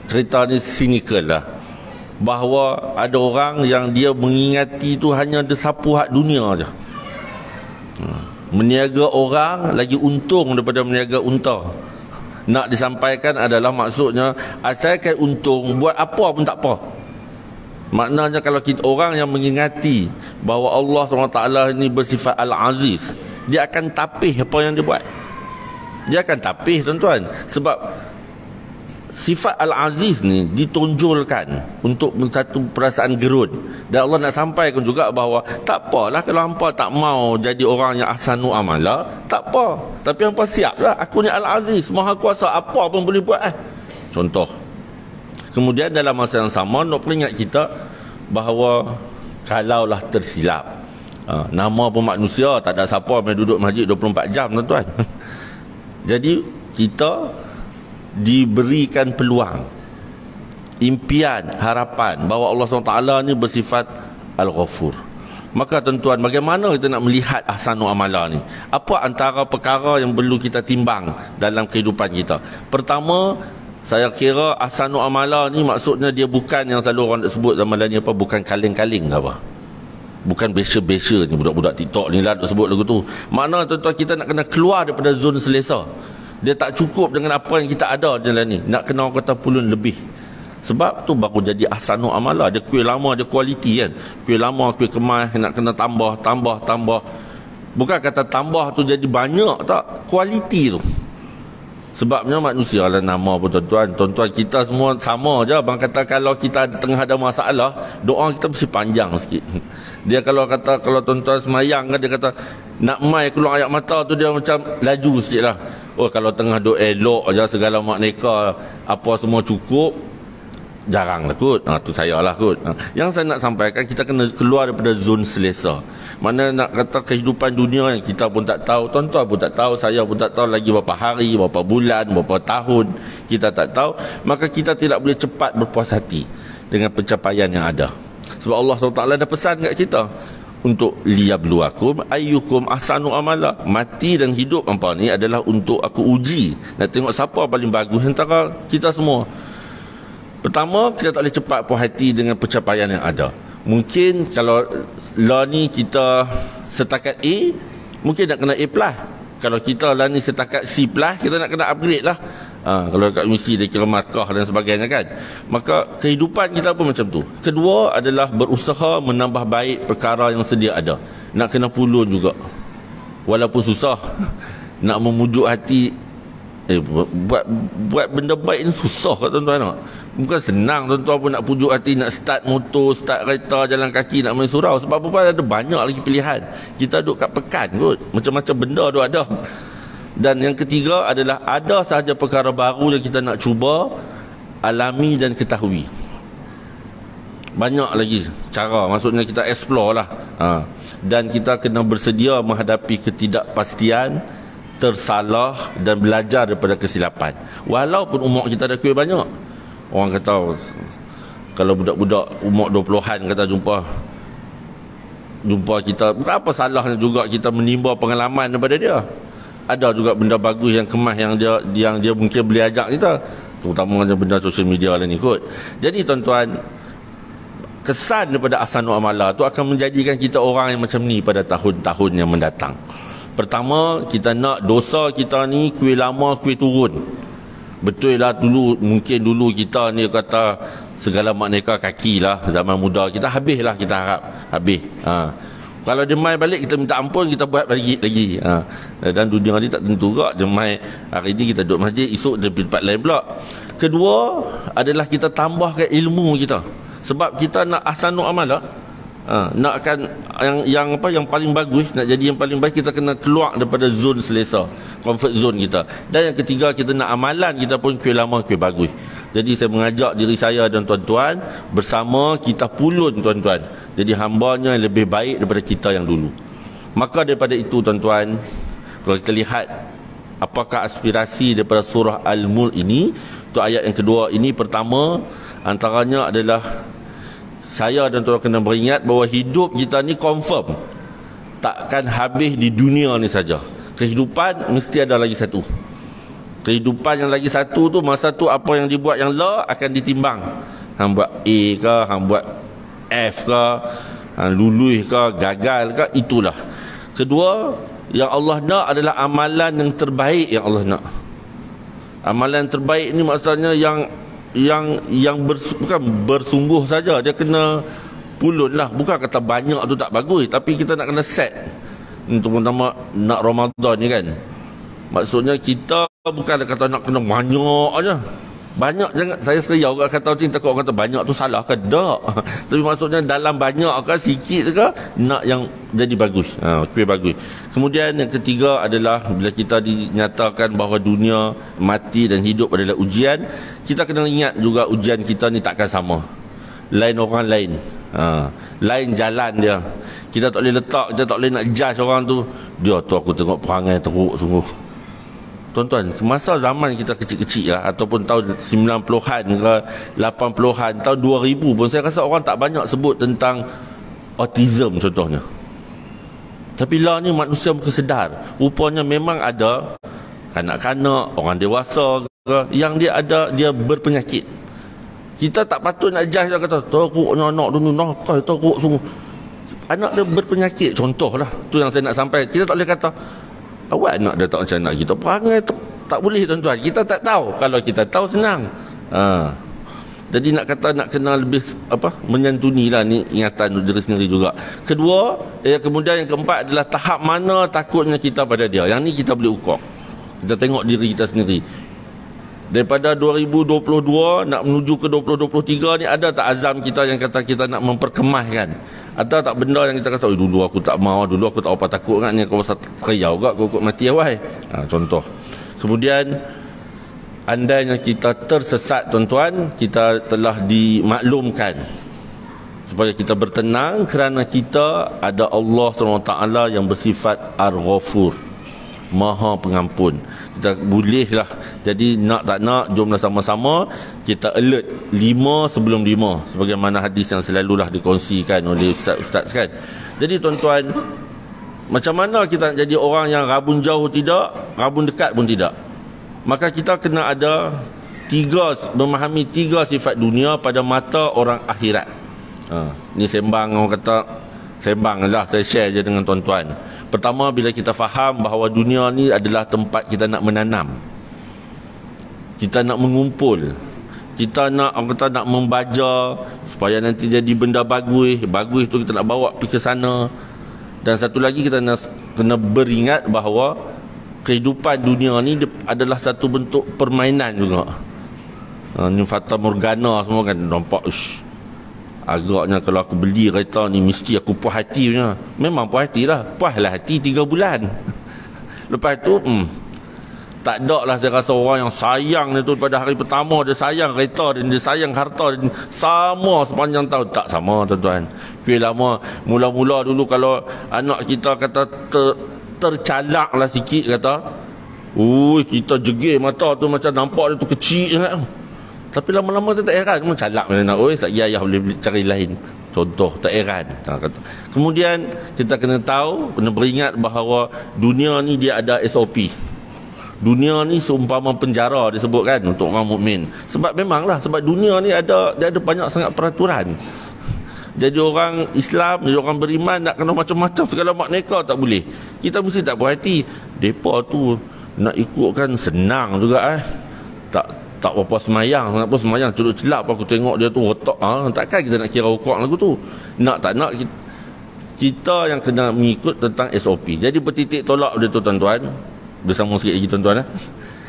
cerita ni cynical lah, bahawa ada orang yang dia mengingati tu hanya dia sapu hak dunia je. Meniaga orang lagi untung daripada meniaga unta. Nak disampaikan adalah maksudnya, asalkan untung, buat apa pun tak apa. Maknanya kalau kita orang yang mengingati bahawa Allah SWT ini bersifat Al-Aziz, dia akan tapih apa yang dia buat. Dia akan tapih tuan-tuan. Sebab sifat Al-Aziz ni ditonjolkan untuk satu perasaan gerun. Dan Allah nak sampaikan juga bahawa tak apalah kalau hampa tak mau jadi orang yang ahsanu amala, tak apa. Tapi hampa siaplah, aku ni Al-Aziz, Maha Kuasa, apa pun boleh buat Contoh. Kemudian dalam masa yang sama nak peringat kita bahawa kalaulah tersilap, nama pun manusia, tak ada siapa main duduk masjid 24 jam tuan-tuan. Jadi kita diberikan peluang, impian, harapan bahawa Allah SWT ni bersifat Al-Ghafur. Maka tuan-tuan, bagaimana kita nak melihat ahsanu amala ni? Apa antara perkara yang perlu kita timbang dalam kehidupan kita? Pertama, saya kira ahsanu amala ni maksudnya dia bukan yang selalu orang nak sebut zaman ni apa, bukan kaleng-kaleng ke apa, bukan besya-besya ni, budak-budak TikTok ni lah nak sebut lagu tu. Makna tuan-tuan, kita nak kena keluar daripada zon selesa. Dia tak cukup dengan apa yang kita ada dalam ni, nak kena orang kata pulun lebih. Sebab tu baru jadi ahsanu amala. Dia kuih lama, dia kualiti kan. Kuih lama, kuih kemas, nak kena tambah. Bukan kata tambah tu jadi banyak, tak, kualiti tu. Sebabnya manusia lah nama pun tuan-tuan. Tuan-tuan kita semua sama je. Abang kata kalau kita tengah ada masalah, doa kita mesti panjang sikit. Dia kalau kata, kalau tuan-tuan semayang kan, dia kata nak mai keluar air mata tu dia macam laju sikit lah. Oh, kalau tengah duk elok aja segala mak neka apa semua cukup, jarang lah kot. Tu saya lah kot. Yang saya nak sampaikan, kita kena keluar daripada zon selesa. Mana nak kata kehidupan dunia yang kita pun tak tahu, tuan-tuan pun tak tahu, saya pun tak tahu lagi berapa hari, berapa bulan, berapa tahun, kita tak tahu. Maka kita tidak boleh cepat berpuas hati dengan pencapaian yang ada. Sebab Allah SWT dah pesan kat kita untuk liyabluwakum ayyukum ahsanu amala. Mati dan hidup hampa ni adalah untuk aku uji, nak tengok siapa paling bagus antara kita semua. Pertama, kita tak boleh cepat puas hati dengan pencapaian yang ada. Mungkin kalau lah ni kita setakat A, mungkin nak kena A+. Kalau kita lah ni setakat C+, kita nak kena upgrade lah. Kalau kat misi dia kira markah dan sebagainya kan. Maka kehidupan kita pun macam tu. Kedua adalah berusaha menambah baik perkara yang sedia ada. Nak kena pulun juga, walaupun susah. Nak memujuk hati, buat benda baik ni susah kat tuan-tuan. Bukan senang tuan-tuan pun nak pujuk hati, nak start motor, start kereta, jalan kaki, nak main surau. Sebab apa, ada banyak lagi pilihan. Kita duduk kat pekan kot, macam-macam benda tu ada. Dan yang ketiga adalah ada sahaja perkara baru yang kita nak cuba alami dan ketahui. Banyak lagi cara, maksudnya kita explore lah. Dan kita kena bersedia menghadapi ketidakpastian, tersalah dan belajar daripada kesilapan. Walaupun umur kita dah kira banyak. Orang kata kalau budak-budak umur 20-an kata jumpa kita, bukan apa salahnya juga kita menimba pengalaman daripada dia. Ada juga benda bagus yang kemas yang dia mungkin boleh ajak kita, terutama benda sosial media lah ni kot. Jadi tuan-tuan, kesan daripada ahsanu amala tu akan menjadikan kita orang yang macam ni pada tahun-tahun yang mendatang. Pertama, kita nak dosa kita ni kuih lama kuih turun. Betul lah, mungkin dulu kita ni kata segala makneka kaki lah, zaman muda kita habis lah, kita harap habis. Kalau dia mai balik, kita minta ampun, kita buat lagi. Dan dunia ni tak tentu juga. Dia mai hari ni kita duduk masjid, esok dia pergi tempat lain pula. Kedua adalah kita tambahkan ilmu kita. Sebab kita nak ahsanu amala, nakkan yang paling bagus, nak jadi yang paling baik, kita kena keluar daripada zon selesa, comfort zone kita. Dan yang ketiga, kita nak amalan kita pun kuih lama kuih bagus. Jadi saya mengajak diri saya dan tuan-tuan, bersama kita pulun tuan-tuan, jadi hambanya yang lebih baik daripada kita yang dulu. Maka daripada itu tuan-tuan, kalau kita lihat apakah aspirasi daripada surah Al-Mulk ini, tu ayat yang kedua ini, pertama antaranya adalah saya dan tuan-tuan kena beringat bahawa hidup kita ni confirm takkan habis di dunia ni saja. Kehidupan mesti ada lagi satu. Kehidupan yang lagi satu tu, masa tu apa yang dibuat yang la akan ditimbang. Hang buat A ke, hang buat F ke, hang lulus ke, gagal ke, itulah. Kedua, yang Allah nak adalah amalan yang terbaik yang Allah nak. Amalan terbaik ni maksudnya bukan bersungguh saja, dia kena pulun lah. Bukan kata banyak tu tak bagus, tapi kita nak kena set. Terutama nak Ramadan ni kan, maksudnya kita bukan kata nak kena banyak aja. Banyak jangan, saya seriau orang kata macam ni, takut orang kata banyak tu salah ke? Tak. Tapi maksudnya dalam banyak ke sikit ke, nak yang jadi bagus. Kuih bagus. Kemudian yang ketiga adalah bila kita dinyatakan bahawa dunia, mati dan hidup adalah ujian, kita kena ingat juga ujian kita ni takkan sama. Lain orang lain. Lain jalan dia. Kita tak boleh letak, kita tak boleh nak judge orang tu. Dia tu aku tengok perangai teruk sungguh. Tuan-tuan, semasa zaman kita kecil-kecil lah, ataupun tahun 90-an ke 80-an, tahun 2000 pun saya rasa orang tak banyak sebut tentang autism contohnya. Tapi lah ni manusia muka sedar, rupanya memang ada kanak-kanak, orang dewasa ke, yang dia ada, dia berpenyakit. Kita tak patut nak judge, dia kata teruknya anak tu ni, nakal teruk sungguh. Anak dia berpenyakit, contohlah. Tu yang saya nak sampai. Kita tak boleh kata awak anak dia tak macam anak kita, perangai tak boleh tuan-tuan. Kita tak tahu. Kalau kita tahu senang. Jadi nak kata nak kenal lebih menyantuni lah ni ingatan diri sendiri juga. Kedua, kemudian yang keempat adalah tahap mana takutnya kita pada dia. Yang ni kita boleh ukur. Kita tengok diri kita sendiri. Daripada 2022 nak menuju ke 2023 ni, ada tak azam kita yang kata kita nak memperkemahkan? Ada tak benda yang kita kata, dulu aku tak mau, dulu aku tak apa takut kan, ni kau pasal teriau kat kau mati awal. Contoh. Kemudian andainya kita tersesat tuan-tuan, kita telah dimaklumkan supaya kita bertenang kerana kita ada Allah SWT yang bersifat Ar-Ghafur, Maha Pengampun. Kita bolehlah, jadi nak tak nak, jomlah sama-sama kita alert 5 sebelum 5, sebagaimana hadis yang selalulah dikongsikan oleh ustaz-ustaz kan. Jadi tuan-tuan, macam mana kita nak jadi orang yang rabun jauh tidak, rabun dekat pun tidak? Maka kita kena ada memahami 3 sifat dunia pada mata orang akhirat. Ni sembang, orang kata sembang lah, saya share je dengan tuan-tuan. Pertama, bila kita faham bahawa dunia ni adalah tempat kita nak menanam, kita nak mengumpul, kita nak, orang kata nak membaja supaya nanti jadi benda bagus tu kita nak bawa pergi ke sana. Dan satu lagi, kita kena beringat bahawa kehidupan dunia ni adalah satu bentuk permainan juga. Ni Fata Morgana semua kan nampak, agaknya kalau aku beli kereta ni mesti aku puas hati punya. Memang puas hati lah. Puaslah hati 3 bulan. Lepas tu tak ada lah saya rasa orang yang sayang ni tu pada hari pertama dia sayang kereta dan dia sayang harta dan sama sepanjang tahun. Tak sama tuan-tuan. Lama mula-mula dulu kalau anak kita kata tercalak lah sikit, kata kita jegir mata tu macam nampak dia tu kecil sangat. Tapi lama-lama tu tak heran, cuma calak macam nak, lagi ayah boleh cari lain. Contoh, tak heran. Kemudian kita kena tahu, kena beringat bahawa dunia ni dia ada SOP. Dunia ni seumpama penjara disebutkan untuk orang mukmin. Sebab memanglah, sebab dunia ni dia ada banyak sangat peraturan. Jadi orang Islam, jadi orang beriman nak kena macam-macam, segala mak neka tak boleh. Kita mesti tak puas hati. Depa tu nak ikutkan senang juga tak apa semayang, kenapa semayang celuk-celak aku tengok dia tu otak. Takkan kita nak kira ukuk lagu tu. Nak tak nak, kita yang kena mengikut tentang SOP. Jadi bertitik tolak dia tu tuan-tuan. Bersama sikit lagi tuan-tuan.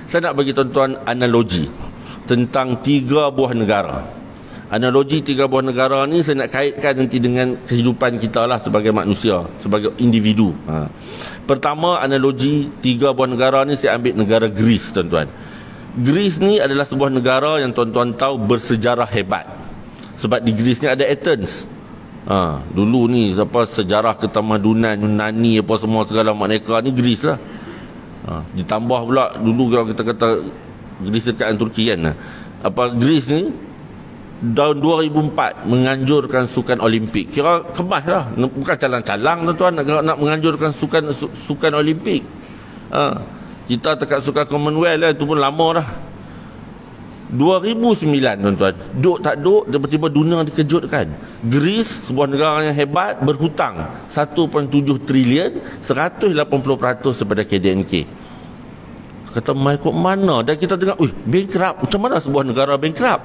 Saya nak bagi tuan-tuan analogi tentang 3 buah negara. Analogi 3 buah negara ni saya nak kaitkan nanti dengan kehidupan kita lah sebagai manusia, sebagai individu. Pertama, analogi 3 buah negara ni saya ambil negara Greece tuan-tuan. Greece ni adalah sebuah negara yang tuan-tuan tahu bersejarah hebat. Sebab di Greece ni ada Athens. Dulu ni sejarah ketamadunan Yunani apa semua segala makneka ni Greece lah. Ditambah pula dulu kalau kita kata Greece dekat Turki kan. Greece ni tahun 2004 menganjurkan sukan Olimpik. Kira kemas lah. Bukan calang-calang tuan-tuan nak menganjurkan sukan Olimpik. Kita tekat sukan Commonwealth lah, itu pun lama dah. 2009 tuan-tuan, duk tak duk, tiba-tiba dunia dikejutkan. Greece, sebuah negara yang hebat, berhutang 1.7 trilion, 180% daripada KDNK. Kata mai kok mana? Dan kita dengar, bankrupt. Macam mana sebuah negara bankrupt?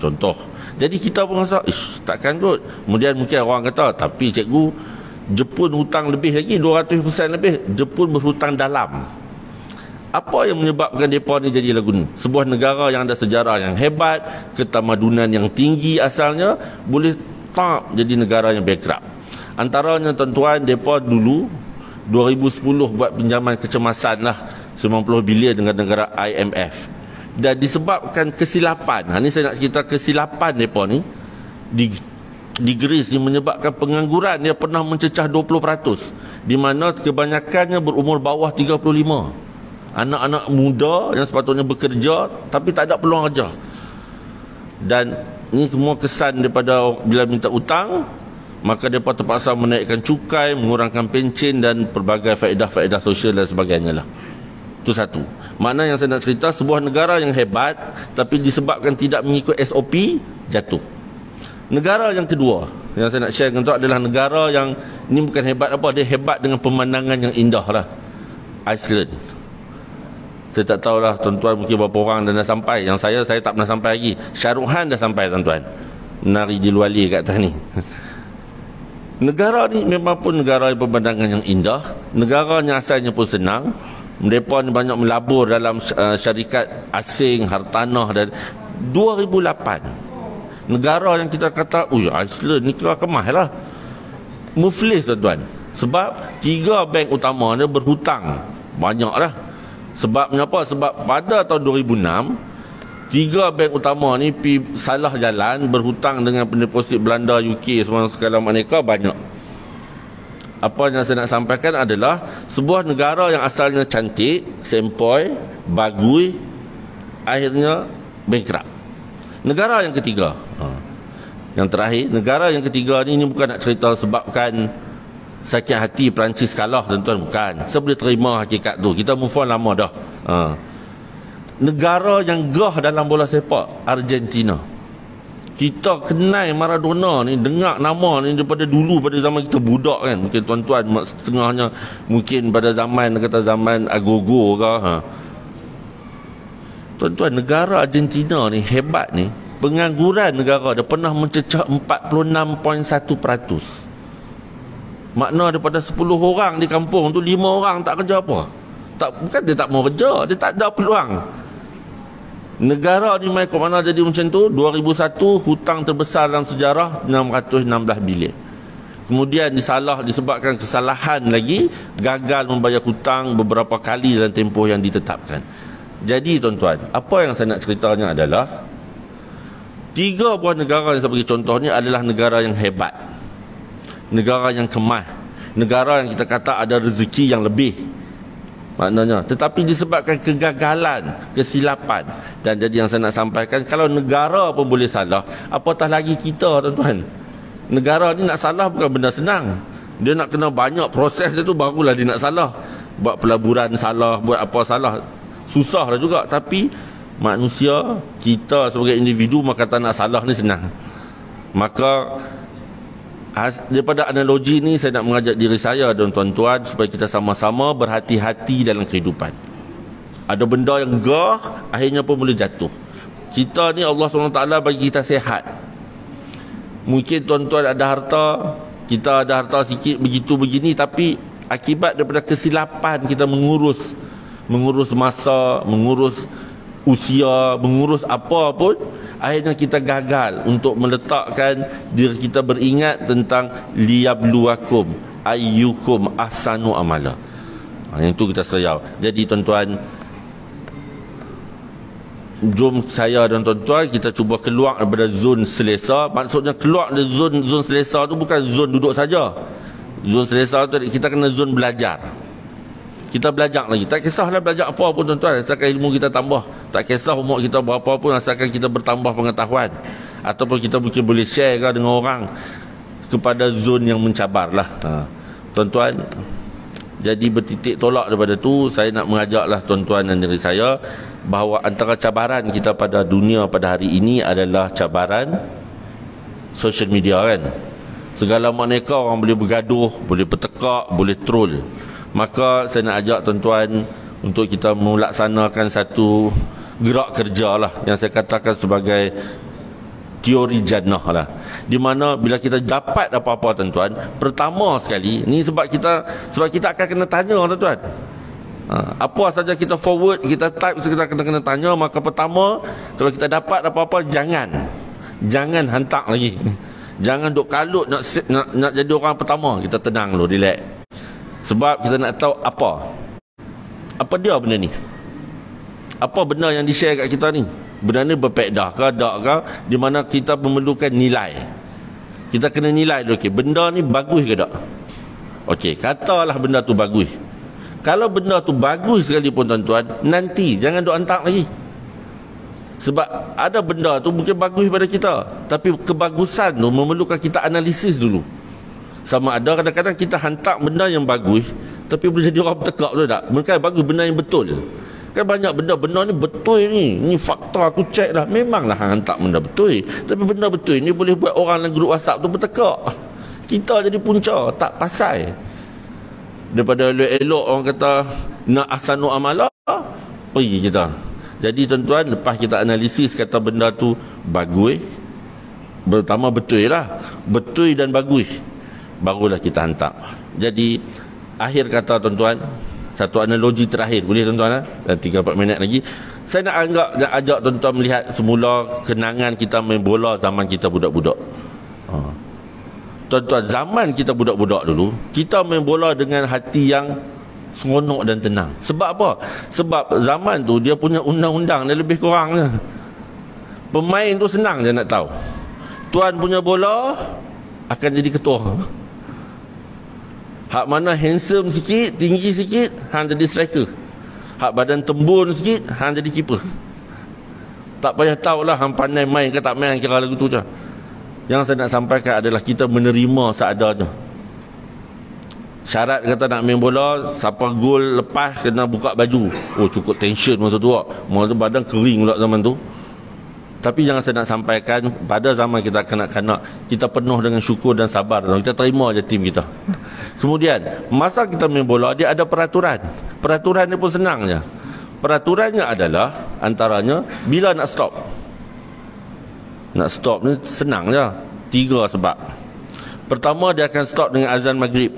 Contoh. Jadi kita pun rasa, takkan kot. Kemudian mungkin orang kata, tapi cikgu, Jepun hutang lebih lagi, 200% lebih. Jepun berhutang dalam. Apa yang menyebabkan mereka ni jadi lagu ni? Sebuah negara yang ada sejarah yang hebat, ketamadunan yang tinggi asalnya, boleh tak jadi negara yang bankrupt. Antaranya tuan-tuan, mereka dulu 2010 buat pinjaman kecemasan lah 90 bilion dengan negara IMF. Dan disebabkan kesilapan, ni saya nak cerita kesilapan mereka ni di Greece ni menyebabkan pengangguran dia pernah mencecah 20%, di mana kebanyakannya berumur bawah 35. Anak-anak muda yang sepatutnya bekerja tapi tak ada peluang kerja. Dan ni semua kesan daripada bila minta hutang, maka mereka terpaksa menaikkan cukai, mengurangkan pencen dan pelbagai faedah-faedah sosial dan sebagainya lah. Itu satu. Mana yang saya nak cerita, sebuah negara yang hebat tapi disebabkan tidak mengikut SOP, jatuh. Negara yang kedua yang saya nak share dengan tuan adalah negara yang ni bukan hebat apa, dia hebat dengan pemandangan yang indah lah. Iceland. Saya tak tahulah tuan-tuan mungkin berapa orang dah sampai. Yang saya tak pernah sampai lagi. Shah Rukh Khan dah sampai tuan-tuan, menari di luar kat atas ni. Negara ni memang pun negara yang pemandangan yang indah. Negaranya asalnya pun senang. Mereka ni banyak melabur dalam syarikat asing, hartanah. Dan 2008 negara yang kita kata Iceland ni kira kemah lah, muflis tuan-tuan. Sebab 3 bank utama dia berhutang banyak lah. Sebabnya apa? Sebab pada tahun 2006 3 bank utama ni salah jalan, berhutang dengan pendeposit Belanda, UK, semua segala mereka banyak. Apa yang saya nak sampaikan adalah sebuah negara yang asalnya cantik, sempoi, bagus, akhirnya bankrupt. Negara yang ketiga, yang terakhir, negara yang ketiga ni bukan nak cerita sebabkan sakit hati Perancis kalah, tuan-tuan, bukan. Saya boleh terima hakikat tu. Kita move on lama dah. Negara yang gah dalam bola sepak, Argentina. Kita kenal Maradona ni, dengar nama ni daripada dulu, pada zaman kita budak kan. Mungkin tuan-tuan setengahnya mungkin pada zaman, kata zaman Agogo ke. Tuan-tuan, negara Argentina ni hebat ni. Pengangguran negara dia pernah mencecah 46.1%. Makna daripada 10 orang di kampung tu 5 orang tak kerja apa. Bukan dia tak mau kerja, dia tak ada peluang. Negara ni mai ke mana jadi macam tu? 2001 hutang terbesar dalam sejarah 616 bilion. Kemudian disebabkan kesalahan lagi, gagal membayar hutang beberapa kali dalam tempoh yang ditetapkan. Jadi tuan-tuan, apa yang saya nak ceritanya adalah 3 buah negara yang saya bagi contoh ni adalah negara yang hebat, negara yang kemah, negara yang kita kata ada rezeki yang lebih maknanya, tetapi disebabkan kegagalan, kesilapan. Dan jadi yang saya nak sampaikan, kalau negara pun boleh salah, apatah lagi kita tuan-tuan. Negara ni nak salah bukan benda senang. Dia nak kena banyak proses dia tu, barulah dia nak salah. Buat pelaburan salah, buat apa salah, susah lah juga. Tapi manusia, kita sebagai individu, maka kata nak salah ni senang. Maka daripada analogi ni saya nak mengajak diri saya dan tuan-tuan supaya kita sama-sama berhati-hati dalam kehidupan. Ada benda yang gah, akhirnya pun boleh jatuh. Kita ni Allah SWT bagi kita sihat. Mungkin tuan-tuan ada harta, kita ada harta sikit begitu begini, tapi akibat daripada kesilapan kita mengurus masa, mengurus usia, mengurus apa pun, akhirnya kita gagal untuk meletakkan diri kita beringat tentang liyabluwakum ayyukum ahsanu amala. Yang itu kita seriau. Jadi tuan-tuan, jom saya dan tuan-tuan kita cuba keluar daripada zon selesa. Maksudnya keluar dari zon selesa tu bukan zon duduk saja. Zon selesa tu kita kena zon belajar. Kita belajar lagi. Tak kisahlah belajar apa pun tuan-tuan, asalkan ilmu kita tambah. Tak kisah umur kita berapa pun, asalkan kita bertambah pengetahuan. Ataupun kita mungkin boleh share dengan orang kepada zon yang mencabar lah. Tuan-tuan, jadi bertitik tolak daripada tu, saya nak mengajaklah tuan-tuan dan diri saya bahawa antara cabaran kita pada dunia pada hari ini adalah cabaran social media kan. Segala maknanya orang boleh bergaduh, boleh bertekak, boleh troll. Maka saya nak ajak tuan-tuan untuk kita melaksanakan satu gerak kerja lah, yang saya katakan sebagai teori jannah lah, di mana bila kita dapat apa-apa tuan-tuan, pertama sekali ni sebab kita akan kena tanya tuan-tuan. Apa saja kita forward, kita type, kita kena tanya. Maka pertama, kalau kita dapat apa-apa, jangan hantar lagi. Jangan duk kalut nak jadi orang pertama. Kita tenang dulu, relax. Sebab kita nak tahu apa dia benda ni, apa benda yang di-share kat kita ni. Benda ni berfaedah ke tak ke, di mana kita memerlukan nilai. Kita kena nilai dulu, okay, benda ni bagus ke tak. Okey, katalah benda tu bagus. Kalau benda tu bagus sekalipun tuan-tuan, nanti jangan duk hantar lagi. Sebab ada benda tu mungkin bagus pada kita, tapi kebagusan tu memerlukan kita analisis dulu. Sama ada kadang-kadang kita hantar benda yang bagus, tapi boleh jadi orang bertekak tu tak. Mungkin bagus benda yang betul. Kan banyak benda ni betul ni fakta aku cek dah. Memanglah hantar benda betul, tapi benda betul ni boleh buat orang dalam grup WhatsApp tu bertekak. Kita jadi punca, tak pasal. Daripada elok-elok orang kata nak ahsanu amala, pergi kita. Jadi tuan-tuan, lepas kita analisis kata benda tu bagus, pertama betul lah, betul dan bagus, barulah kita hantar. Jadi akhir kata tuan-tuan, satu analogi terakhir, boleh tuan-tuan? Dan 3-4 minit lagi. Saya nak ajak tuan-tuan melihat semula kenangan kita main bola zaman kita budak-budak. Tuan-tuan, zaman kita budak-budak dulu, kita main bola dengan hati yang seronok dan tenang. Sebab apa? Sebab zaman tu dia punya undang-undang dia lebih kurang je. Pemain tu senang je nak tahu. Tuan punya bola akan jadi ketua. Hak mana handsome sikit, tinggi sikit, hang jadi striker. Hak badan tembun sikit, hang jadi keeper. Tak payah tahulah hang pandai main ke tak main, kira lagu tu je. Yang saya nak sampaikan adalah kita menerima seadanya. Syarat kata nak main bola, siapa gol lepas kena buka baju. Oh, cukup tension masa tu. Masa tu badan kering pula zaman tu. Tapi jangan saya nak sampaikan, pada zaman kita kanak-kanak, kita penuh dengan syukur dan sabar. Kita terima je tim kita. Kemudian, masa kita main bola, dia ada peraturan. Peraturan ni pun senang je. Peraturannya adalah, antaranya, bila nak stop. Nak stop ni senang je. 3 sebab. Pertama, dia akan stop dengan azan maghrib.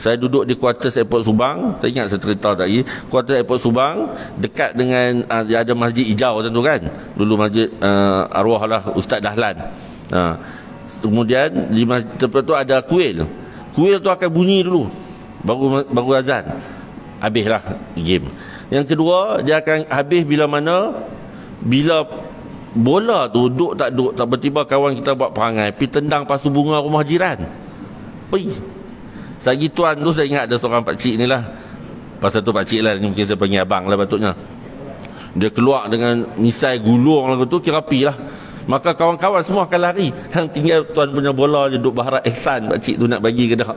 Saya duduk di Quarters Airport Subang. Tak ingat saya cerita tadi. Quarters Airport Subang dekat dengan ada masjid hijau tentu kan. Dulu masjid arwah lah Ustaz Dahlan. Kemudian di masjid tempat tu ada kuil. Kuil tu akan bunyi dulu, baru azan. Habislah game. Yang kedua, dia akan habis bila mana, bila bola tu duk tak tiba-tiba kawan kita buat perangai pergi tendang pasu bunga rumah jiran. Pergi. Sagi tuan tu saya ingat ada seorang pakcik ni lah. Pasal tu pakcik lah, ni mungkin saya panggil abang lah patutnya. Dia keluar dengan misai gulung lagu tu, kira api lah. Maka kawan-kawan semua akan lari. Yang tinggal tuan punya bola je duk berharap ihsan pakcik tu nak bagi ke dah.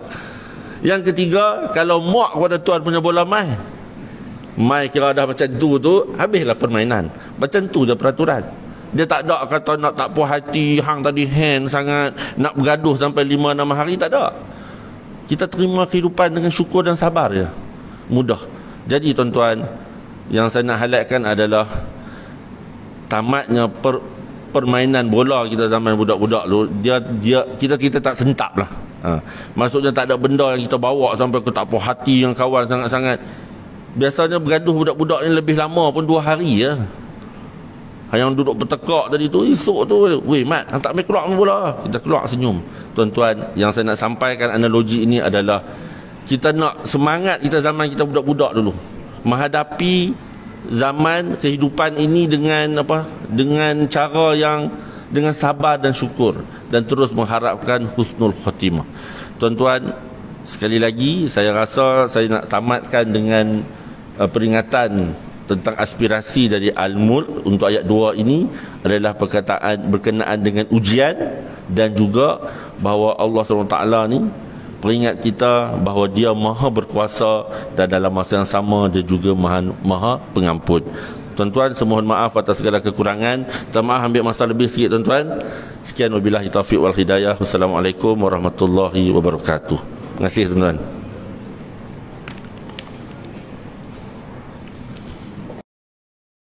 Yang ketiga, kalau muak pada tuan punya bola mai kira dah macam tu, habislah permainan. Macam tu je peraturan. Dia tak ada kata nak tak puas hati, hang tadi hand sangat, nak bergaduh sampai 5-6 hari, tak ada. Kita terima kehidupan dengan syukur dan sabar je. Mudah. Jadi tuan-tuan, yang saya nak highlightkan adalah tamatnya permainan bola kita zaman budak-budak dulu. Kita tak sentap lah. Maksudnya tak ada benda yang kita bawa sampai ke tak puas hati yang kawan sangat-sangat. Biasanya bergaduh budak-budak ni lebih lama pun 2 hari je. Yang duduk bertekak tadi tu, esok tu, weh Mat, tak main keluar main bola. Kita keluar senyum. Tuan-tuan, yang saya nak sampaikan analogi ini adalah kita nak semangat kita zaman kita budak-budak dulu, menghadapi zaman kehidupan ini dengan dengan cara yang dengan sabar dan syukur, dan terus mengharapkan husnul khatimah. Tuan-tuan, sekali lagi saya rasa saya nak tamatkan dengan peringatan tentang aspirasi dari Al-Mulk untuk ayat 2 ini adalah perkataan berkenaan dengan ujian, dan juga bahawa Allah SWT ni peringat kita bahawa dia maha berkuasa, dan dalam masa yang sama dia juga maha pengampun. Tuan-tuan, semohon maaf atas segala kekurangan. Minta maaf ambil masa lebih sikit tuan-tuan. Sekian wabillahi taufiq wal hidayah. Wassalamualaikum warahmatullahi wabarakatuh. Terima kasih tuan-tuan.